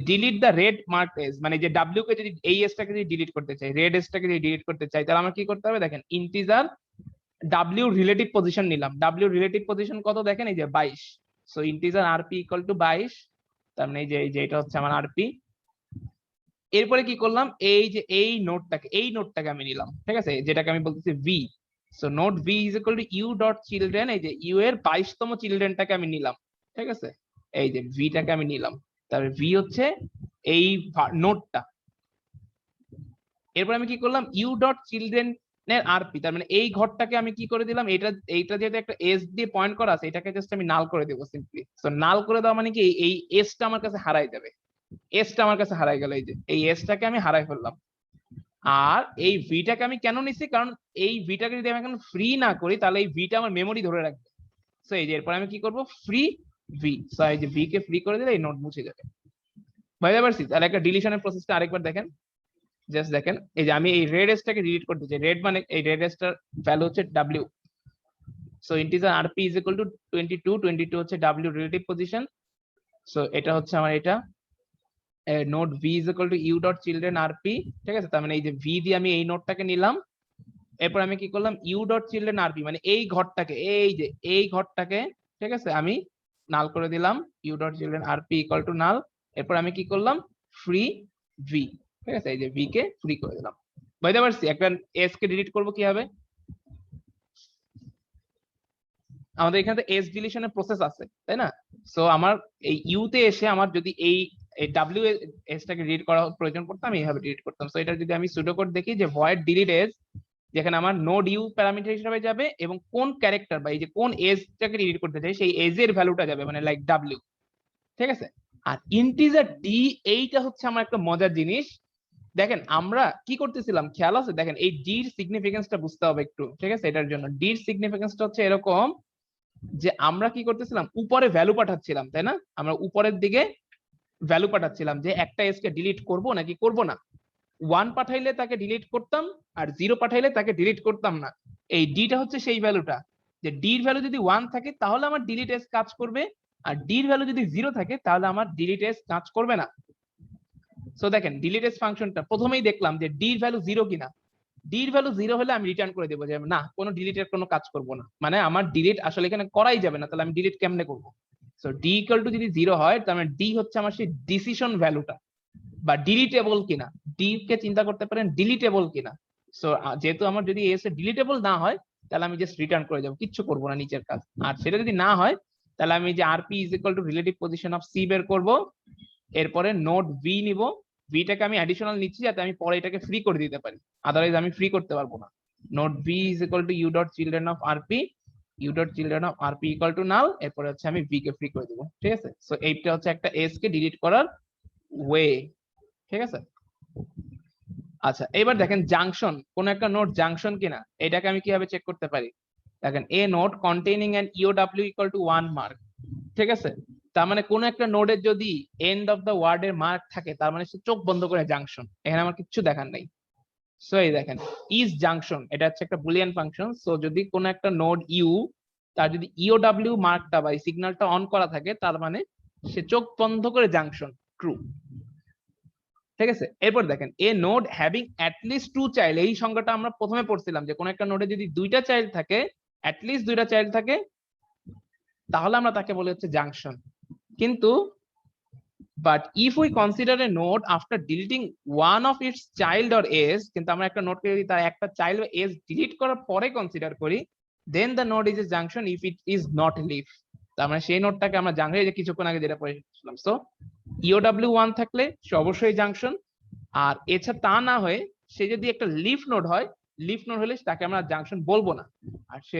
Speaker 1: delete the red mark edge, মানে যে ডাব্লিউ কে যদি এই এজটাকে যদি ডিলিট করতে চাই, রেড এজটাকে যদি ডিলিট করতে চাই, তাহলে আমার কি করতে হবে? দেখেন ইন্টিজার ডাব্লিউ রিলেটিভ পজিশন নিলাম। ডাব্লিউ রিলেটিভ পজিশন কত দেখেন, এই যে 22। So integer RP equal to 22, তার মানে এই যে এটা হচ্ছে আমার আরপি। এরপরে কি করলাম, এই যে এই নোটটাকে আমি নিলাম, ঠিক আছে, যেটাকে আমি বলতেছি V. So note V is equal to U dot children, এই যে ইউ এর 22তম চিলড্রেনটাকে আমি নিলাম। ঠিক আছে, এই যে ভিটাকে আমি নিলাম, তাহলে ভি হচ্ছে এই নোটটা। এরপর আমি কি করলাম, ইউ ডট চিলড্রেন এর আরপি, তার মানে এই ঘরটাকে আমি কি করে দিলাম, এইটা যেহেতু একটা এস দিয়ে পয়েন্ট করা আছে, এটাকে জাস্ট আমি নাল করে দেবো সিম্পলি। সো নাল করে দেওয়া মানে কি, এই এসটা আমার কাছে হারাই যাবে, এসটা আমার কাছে হারাই গেল, এই যে এই এসটাকে আমি হারাই ফেললাম। আর এই ভিটাকে আমি কেন নিছি, কারণ এই ভিটাকে যদি আমি এখন ফ্রি না করি তাহলে এই ভিটা আমার মেমোরি ধরে রাখবে। সো এই যে এরপর আমি কি করব, ফ্রি ভি। সো এই যে ভি কে ফ্রি করে দিলে এই নোট মুছে যাবে। বুঝতে পারছি? তাহলে একটা ডিলিশনের প্রসেসটা আরেকবার দেখেন, জাস্ট দেখেন, এই যে আমি এই রেড এসটাকে ডিলিট করতে চাই। রেড মানে এই রেড এসটার ভ্যালু হচ্ছে W. So integer RP is equal two 22, 22 হচ্ছে ডাব্লিউ রিলেটিভ পজিশন। সো এটা হচ্ছে আমার এটা, node V is equal to U dot children RP, ঠিক আছে, তার মানে এই যে ভি দিয়ে আমি এই নোডটাকে নিলাম, এরপর আমি কি করলাম ইউ ডট চিলড্রেন আরপি মানে এই ঘরটাকে, এই যে এই ঘরটাকে, ঠিক আছে, আমি নাল করে দিলাম, U dot children RP equal to নাল। এরপর আমি কি করলাম ফ্রি ভি, ঠিক আছে, এই যে ভি কে ফ্রি করে দিলাম। বুঝতে পারছি একটা এস কে ডিলিট করবো কিভাবে? আমাদের এখানে এস ডিলিশনের প্রসেস আছে, তাই না? সো আমার এই ইউ তে এসে আমার যদি এই ডাব্লিউ এস টাকে ডিলিট করা প্রয়োজন পড়তো, আমি এইভাবে ডিলিট করতাম। সো এটা যদি আমি সুডো কোড দেখি যে ভয়েড ডিলিট এস, যেখানে আমার নোড ইউ প্যারামিটার হিসেবে যাবে এবং কোন ক্যারেক্টার বা এই যে কোন এজটাকে ডিলিট করতে চাই সেই এজ এর ভ্যালুটা যাবে, মানে লাইক ডাব্লিউ, ঠিক আছে। আর ইন্টিজার ডি, এইটা হচ্ছে আমার একটা মজার জিনিস। দেখেন আমরা কি করতেছিলাম খেয়াল আছে? দেখেন এই ডির সিগনিফিকেন্সটা বুঝতে হবে একটু, ঠিক আছে। এটার জন্য ডির সিগনিফিকেন্সটা হচ্ছে এরকম যে আমরা কি করতেছিলাম উপরে ভ্যালু পাঠাচ্ছিলাম, তাই না? আমরা উপরের দিকে ভ্যালু পাঠাচ্ছিলাম যে একটা এজ কে ডিলিট করব নাকি করব না। 1 পাঠাইলে তাকে ডিলিট করতাম আর 0 পাঠাইলে তাকে ডিলিট করতাম না। এই ডিটা হচ্ছে সেই ভ্যালুটা, যে ডির ভ্যালু যদি 1 থাকে তাহলে আমার ডিলিট এস কাজ করবে, আর ডির ভ্যালু যদি 0 থাকে তাহলে আমার ডিলিট এস কাজ করবে না। সো দেখেন ডিলিট এস ফাংশনটা প্রথমেই দেখলাম যে ডির ভ্যালু 0 কিনা। ডির ভ্যালু 0 হলে আমি রিটার্ন করে দেবো যে না, কোনো ডিলিটের কোনো কাজ করব না, মানে আমার ডিলিট আসলে এখানে করাই যাবে না, তাহলে আমি ডিলিট কেমনে করব? সো ডি ইকুয়াল টু যদি 0 হয় তার মানে ডি হচ্ছে আমার সেই ডিসিশন ভ্যালুটা বা ডিলিটেবল কিনা। ডি কে চিন্তা করতে পারেন ডিলিটেবল কিনা। সো যেহেতু আমার যদি এস এ ডিলিটেবল না হয় তাহলে আমি জাস্ট রিটার্ন করে যাবো, কিচ্ছু করবো না নিচের কাজ। আর সেটা যদি না হয় তাহলে আমি যে RP is equal to relative position of C বের করব, এরপরে নোড ভি নিব, ভিটাকে আমি অ্যাডিশনাল নিচ্ছি যাতে আমি পরে এটাকে ফ্রি করে দিতে পারি, আদারওয়াইজ আমি ফ্রি করতে পারবো না। Node V is equal to U dot children of RP, U dot children of RP equal to নাল, এরপরে হচ্ছে আমি ভি কে ফ্রি করে দেবো, ঠিক আছে। সো এইটা হচ্ছে একটা এস কে ডিলিট করার ওয়ে, ঠিক আছে। আচ্ছা এবার দেখেন জাংশন, কোন একটা নোড জাংশন কিনা এটাকে আমি কিভাবে চেক করতে পারি? দেখেন a node containing an EOW equal to 1 mark, ঠিক আছে। তার মানে কোন একটা নোডের যদি এন্ড অফ দা ওয়ার্ড এর মার্ক থাকে তার মানে সে চোখ বন্ধ করে জাংশন, এখানে আমার কিছু দেখার নাই। সো এই দেখেন ইজ জাংশন, এটা হচ্ছে একটা বুলিয়ান ফাংশন। সো যদি কোন একটা নোড ইউ, তার যদি ইওডব্লিউ মার্কটা বা সিগন্যালটা অন করা থাকে তার মানে সে চোখ বন্ধ করে জাংশন, ট্রু, ঠিক আছে। এরপর দেখেন a node having at least 2 child, এই সংজ্ঞাটা আমরা প্রথমে পড়ছিলাম যে কোন একটা নোডে যদি 2টা চাইল্ড থাকে, অ্যাটলিস্ট 2টা চাইল্ড থাকে, তাহলে আমরা তাকে বলি হচ্ছে জাংশন। কিন্তু but if we consider a node after deleting one of its child or edge, কিন্তু আমরা একটা নোডকে যদি তার একটা চাইল্ড বা এজ ডিলিট করার পরে কনসিডার করি, then the node is a junction if it is not leaf. তার মানে সেই নোডটাকে আমরা জাংশন, যে কিছুক্ষণ আগে যেটা পড়েছিলাম। সো ইওডব্লিউ 1 থাকলে সে অবশ্যই জাংশন, আর এছাড়া তা না হয়ে সে যদি একটা লিফ নোড হয়, লিফ নোড হলে তাকে আমরা জাংশন বলবো না। আর সে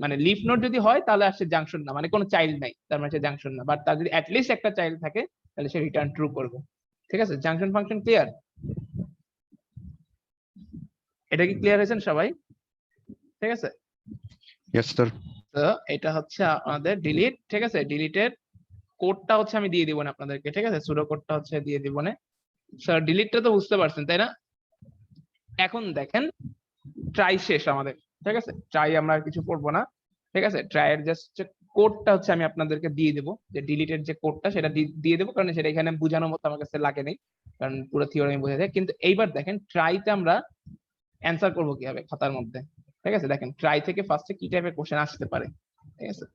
Speaker 1: মানে লিফ নোড যদি হয় তাহলে আর সে জাংশন না, মানে কোনো চাইল্ড নাই তার মানে সে জাংশন না। বাট তার যদি অ্যাটলিস্ট একটা চাইল্ড থাকে তাহলে সে রিটার্ন ট্রু করবে, ঠিক আছে। Junction function clear? এটা কি ক্লিয়ার হয়েছেন সবাই? ঠিক আছে।
Speaker 8: Yes sir.
Speaker 1: তো এটা হচ্ছে আমাদের ডিলিট, ঠিক আছে। ডিলিটের কোডটা হচ্ছে আমি দিয়ে দিব না আপনাদেরকে, ঠিক আছে, সুডো কোডটা হচ্ছে দিয়ে দিব না। স্যার ডিলিটটা তো বুঝতে পারছেন তাই না? এখন দেখেন ট্রাই শেষ আমাদের, ঠিক আছে। ট্রাই আমরা আর কিছু পড়বো না, ঠিক আছে। ট্রাই এর জাস্ট কোডটা হচ্ছে আমি আপনাদেরকে দিয়ে দেবো, যে ডিলিটের যে কোডটা সেটা দিয়ে দেবো, কারণ সেটা এখানে বোঝানোর মতো আমার কাছে লাগে নেই, কারণ পুরো থিওরি বোঝা যায়। কিন্তু এইবার দেখেন ট্রাইতে আমরা অ্যান্সার করবো কিভাবে খাতার মধ্যে, ঠিক আছে। দেখেন ট্রাই থেকে ফার্স্টে কি টাইপের কোশ্চেন আসতে পারে, ঠিক আছে।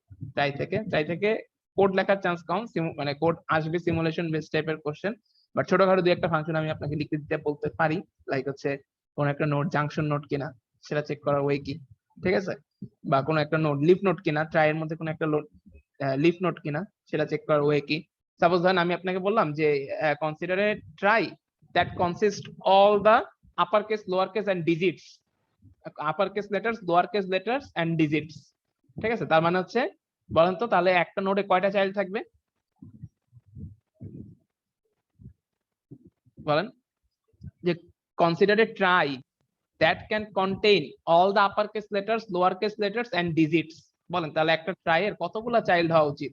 Speaker 1: ট্রাই থেকে কোড লেখার চান্স কম, মানে কোড আসবে সিমুলেশন বেস টাইপের কোশ্চেন, বাট ছোটখাটো দুই একটা ফাংশন আমি আপনাকে লিখে দিতে বলতে পারি, লাইক হচ্ছে কোন একটা নোড জাংশন নোড কিনা সেটা চেক করার ওয়ে কি, ঠিক আছে, বা কোন একটা নোড লিফ নোড কিনা, ট্রাই এর মধ্যে কোন একটা লিফ নোড কিনা সেটা চেক করার ওয়ে কি। সাপোজ ধরেন আমি আপনাকে বললাম যে consider a trie that consist all the upper case, lower case and digits, upper case letters, lower case letters and digits, ঠিক আছে। তার মানে হচ্ছে বলেন তো তাহলে একটা নোডে কয়টা চাইল্ড থাকবে বলেন? যে consider a try that can contain all the uppercase letters, lowercase letters and digits, বলেন তাহলে একটা ট্রাই এর কতগুলা চাইল্ড হওয়া উচিত?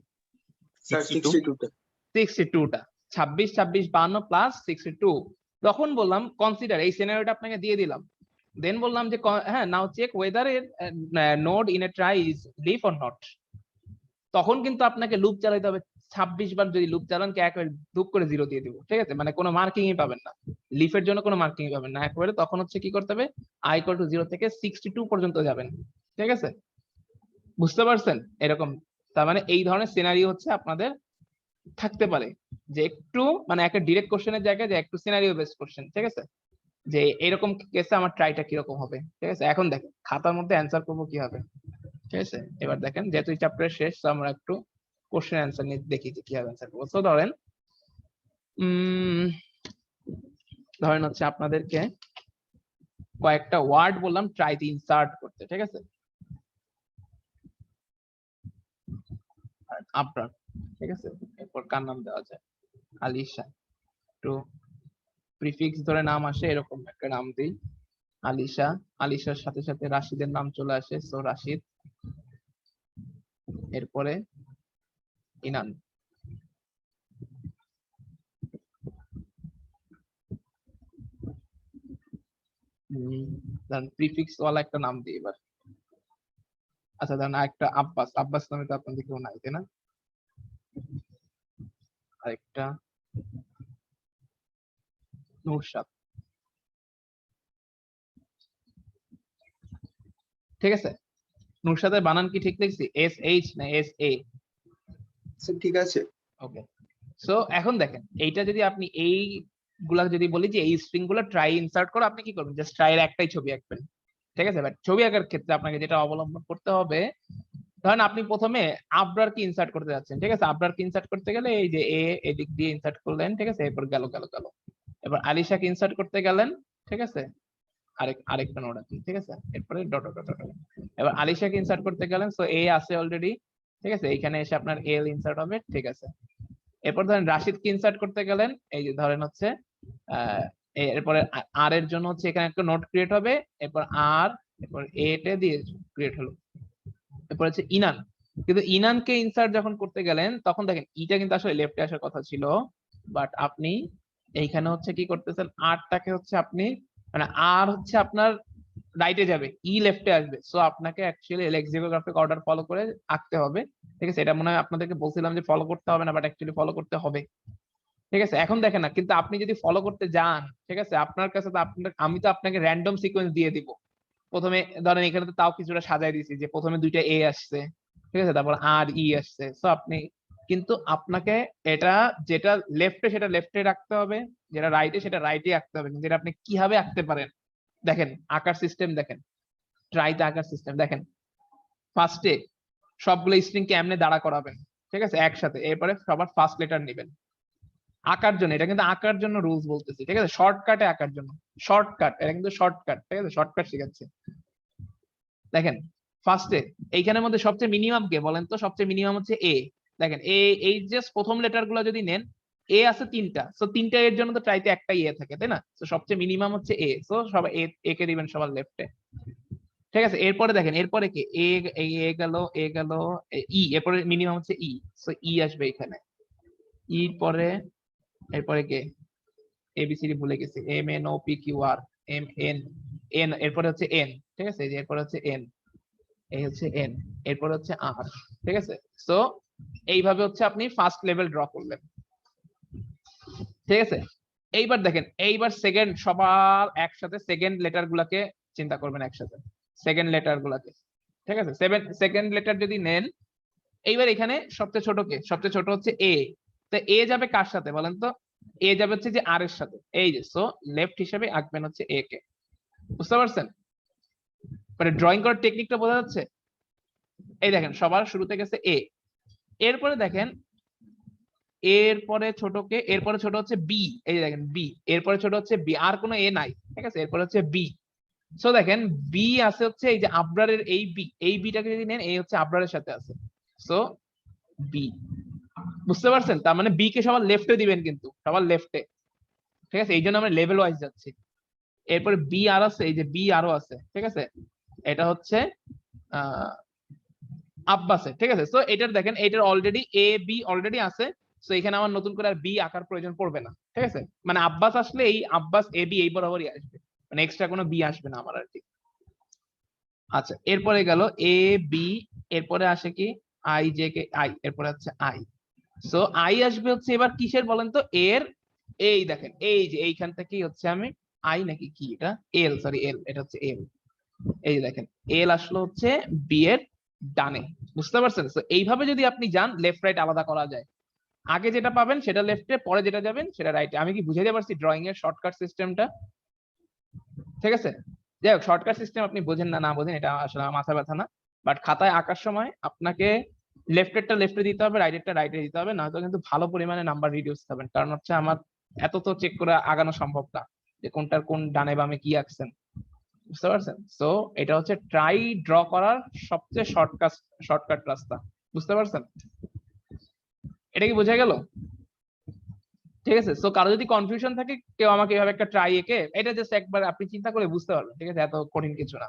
Speaker 3: স্যার 62টা।
Speaker 1: 62টা, 26 26 52 প্লাস 62। তখন বললাম কনসিডার, এই সিনারিওটা আপনাকে দিয়ে দিলাম, দেন বললাম যে হ্যাঁ নাও চেক ওয়েদার এর node in a try is leaf or not. তখন কিন্তু আপনাকে লুপ চালাতে হবে 26 বার যদি লুপ চালান কি একবারে লুপ করে 0 দিয়ে দিব, ঠিক আছে, মানে কোনো মার্কিংই পাবেন না, লিফের জন্য কোনো মার্কিংই পাবেন না একবারে। তখন হচ্ছে কি করতে হবে, i = 0 থেকে 62 পর্যন্ত যাবেন, ঠিক আছে, বুঝতে পারছেন এরকম। তার মানে এই ধরনের সিনারিও হচ্ছে আপনাদের থাকতে পারে, যে একটু মানে একটা ডিরেক্ট কোশ্চেনের জায়গায় যে একটু সিনারিও বেসড কোশ্চেন, ঠিক আছে, যে এরকম কেসে আমার ট্রাইটা কিরকম হবে, ঠিক আছে। এখন দেখেন খাতার মধ্যে অ্যান্সার করবো কি হবে, ঠিক আছে। এবার দেখেন যেহেতু এই চ্যাপ্টার শেষ, তো আমরা একটু কোশ্চেন অ্যান্সার নিয়ে দেখি যে কিভাবে অ্যান্সার করবো। তো ধরেন হচ্ছে আপনাদেরকে কয়েকটা ওয়ার্ড বললাম ট্রাইতে ইনসার্ট করতে, ঠিক আছে, আবরার, ঠিক আছে, এরপর কার নাম দেওয়া যায়, আলিশা, একটু প্রিফিক্স ধরে নাম আসে এরকম একটা নাম দিই, আলিশা, আলিশার সাথে সাথে রাশিদের নাম চলে আসে, সো রাশিদ, এরপরে ইনান, প্রিফিক্স ওয়ালা একটা নাম দিই এবার। আচ্ছা ধরেন একটা আব্বাস, আব্বাস নামে তো আপনাদের কেউ নাই তাই না, আরেকটা নুরশাদ, ঠিক আছে। নুরশাদের বানান কি ঠিক লিখছি, SH না SA?
Speaker 3: স্যার ঠিক আছে।
Speaker 1: ওকে, সো এখন দেখেন এইটা যদি আপনি এইগুলা যদি বলি যে এই স্ট্রিং গুলো ট্রাই ইনসার্ট করো, আপনি কি করবেন, জাস্ট ট্রাইয়ের একটাই ছবি আঁকবেন, ঠিক আছে। বাট ছবি আঁকার ক্ষেত্রে আপনাকে যেটা অবলম্বন করতে হবে, ধরেন আপনি প্রথমে আবরার কি ইনসার্ট করতে যাচ্ছেন, ঠিক আছে, আবরার কি ইনসার্ট করতে গেলে এই যে এ এদিক দিয়ে ইনসার্ট করলেন, ঠিক আছে, এরপর গেল গেল গেল, এবার আলিশাকে ইনসার্ট করতে গেলেন, ঠিক আছে, আরেকটা নোড আছে, ঠিক আছে, এরপরে ডট ডট ডট, এবার আলিশাকে ইনসার্ট করতে গেলেন, সো এ আছে অলরেডি, ঠিক আছে, এইখানে এসে আপনার এল ইনসার্ট হবে, ঠিক আছে। এরপর ধরেন রাশিদকে ইনসার্ট করতে গেলেন, এই যে ধরেন হচ্ছে এরপরে আর এর জন্য হচ্ছে এখানে একটা নোট ক্রিয়েট হবে, এরপর আর, এরপর এতে দিয়ে ক্রিয়েট হলো, এরপর হচ্ছে ইনান। কিন্তু ইনানকে ইনসার্ট যখন করতে গেলেন তখন দেখেন ইটা কিন্তু আসলে লেফটে আসার কথা ছিল, বাট আপনি এইখানে হচ্ছে কি করতেছেন, আরটাকে হচ্ছে আপনি মানে আর হচ্ছে আপনার রাইটে যাবে, ই লেফটে আসবে, সো আপনাকে অ্যাকচুয়ালি লেক্সিকোগ্রাফিক অর্ডার ফলো করে আঁকতে হবে, ঠিক আছে। এটা মনে হয় আপনাদেরকে বলছিলাম যে ফলো করতে হবে না, বাট অ্যাকচুয়ালি ফলো করতে হবে, ঠিক আছে। এখন দেখেন না, কিন্তু আপনি যদি ফলো করতে যান, ঠিক আছে, আপনার কাছে তো আমি তো আপনাকে র্যান্ডম সিকোয়েন্স দিয়ে দিব, প্রথমে ধরেন এখানে তো তাও কিছুটা সাজাই দিয়েছি যে প্রথমে দুইটা এ আসছে, ঠিক আছে, তারপর আর ই আসছে, সো আপনি কিন্তু আপনাকে এটা যেটা লেফটে সেটা লেফটে রাখতে হবে, যেটা রাইটে সেটা রাইটে রাখতে হবে, কিন্তু এটা আপনি কিভাবে আঁকতে পারেন দেখেন, আঁকার সিস্টেম দেখেন, ট্রাইতে আঁকার সিস্টেম দেখেন। ফার্স্টে সবগুলো স্ট্রিং কে এমনি দাঁড়া করাবেন, ঠিক আছে, একসাথে, এরপরে সবার ফার্স্ট লেটার নেবেন আঁকার জন্য, এটা কিন্তু আঁকার জন্য রুলস বলতেছি, ঠিক আছে, শর্টকাটে আঁকার জন্য, শর্টকাট, এটা কিন্তু শর্টকাট, ঠিক আছে, শর্টকাট শিখাচ্ছে। দেখেন ফার্স্টে এইখানের মধ্যে সবচেয়ে মিনিমাম কে বলেন তো, সবচেয়ে মিনিমাম হচ্ছে এ, দেখেন এই জাস্ট প্রথম লেটার গুলো যদি নেন, এ আছে 3টা, সো 3টা এর জন্য তো ট্রাইতে একটাই এ থাকে তাই না, তো সবচেয়ে মিনিমাম হচ্ছে এ, সো সবাই এ কে দিবেন সবার লেফটে, ঠিক আছে। এরপরে দেখেন এরপরে কে এ গেল ই, এরপরে মিনিমাম হচ্ছে ই, সো ই আসবে এখানে, ইর পরে এরপরে কে, এবিসিডি ভুলে গেছি, MNOPQR এন, এরপরে হচ্ছে এন, ঠিক আছে, এরপরে হচ্ছে এন, এই হচ্ছে এন, এরপর হচ্ছে আর, ঠিক আছে। সো এইভাবে হচ্ছে আপনি ফার্স্ট লেভেল ড্র করলেন, ঠিক আছে। এইবার দেখেন এইবার সেকেন্ড, সবার একসাথে সেকেন্ড লেটার গুলাকে চিন্তা করবেন একসাথে, সেকেন্ড লেটার গুলাকে, ঠিক আছে, সেকেন্ড লেটার যদি নেন, এইবার এখানে সবচেয়ে ছোট কে, সবচেয়ে ছোট হচ্ছে এ, তো এ যাবে কার সাথে বলেন তো, এ যাবে হচ্ছে যে আর এর সাথে, এই যে, সো লেফট হিসেবে আঁকবেন হচ্ছে এ কে, বুঝতে পারছেন, মানে ড্রয়িং করার টেকনিকটা বোঝা যাচ্ছে। এই দেখেন সবার শুরুতে গেছে এ, এরপরে দেখেন এরপরে ছোটকে, এরপরে ছোট হচ্ছে বি, এই দেখেন বি, এরপরে ছোট হচ্ছে বি, আর কোনো এ নাই, ঠিক আছে, এরপরে হচ্ছে বি, সো দেখেন বি আছে হচ্ছে এই যে আবরারের এই বিটাকে যদি নেন, এই হচ্ছে আবরারের সাথে আছে, সো বি, বুঝতে পারছেন। তার মানে বি কে সবার লেফটে দিবেন, কিন্তু সবার লেফটে, ঠিক আছে, এই জন্য আমরা লেভেল ওয়াইজ যাচ্ছি। এরপরে বি আর আছে, এই যে বি আরো আছে, ঠিক আছে, এটা হচ্ছে আব্বাসে, ঠিক আছে। সো এটার দেখেন এটার অলরেডি এ বি অলরেডি আছে, সো এখানে আমার নতুন করে আর বি আঁকার প্রয়োজন পড়বে না, ঠিক আছে, মানে আব্বাস আসলে এই আব্বাস এ বি এই বরাবরই আসবে, মানে এক্সট্রা কোনো বি আসবে না আমার আর কি। আচ্ছা এরপরে গেল এ বি, এরপরে আসে কি আই জে কে আই, এরপরে হচ্ছে আই, সো আই আসবে হচ্ছে এবার কিসের বলেন তো, এর, এই দেখেন এই যে এইখান থেকেই হচ্ছে আমি আই নাকি কি এটা, এল, সরি এল, এটা হচ্ছে এল, এই যে দেখেন এল আসলো হচ্ছে বি এর ডানে, বুঝতে পারছেন? তো এইভাবে যদি আপনি যান, লেফট রাইট আলাদা করা যায়, আগে যেটা পাবেন সেটা লেফটে, পরে যেটা যাবেন সেটা রাইটে। আমি কি বুঝাইতে পারছি ড্রয়িং এর শর্টকাট সিস্টেমটা? ঠিক আছে, যাই হোক, শর্টকাট সিস্টেম আপনি বোঝেন না, না বোঝেন এটা আসলে আমার মাথা ব্যথা না, বাট খাতায় আঁকার সময় আপনাকে লেফটেরটা লেফটে দিতে হবে, রাইটেরটা রাইটে দিতে হবে, নয়তো কিন্তু ভালো পরিমাণে নাম্বার রিডিউস হবেন। কারণ হচ্ছে আমার এত তো চেক করে আগানো সম্ভব না যে কোনটার কোন ডানে বামে কি আঁকছেন, বুঝতে পারছেন? সো এটা হচ্ছে ট্রাই ড্র করার সবচেয়ে শর্টকাট রাস্তা, বুঝতে পারছেন? এটা কি বোঝা গেল? ঠিক আছে, সো কারো যদি কনফিউশন থাকে, কেউ আমাকে এভাবে একটা ট্রাই এঁকে, এটা জাস্ট একবার আপনি চিন্তা করে বুঝতে পারবেন, ঠিক আছে, এত কঠিন কিছু না।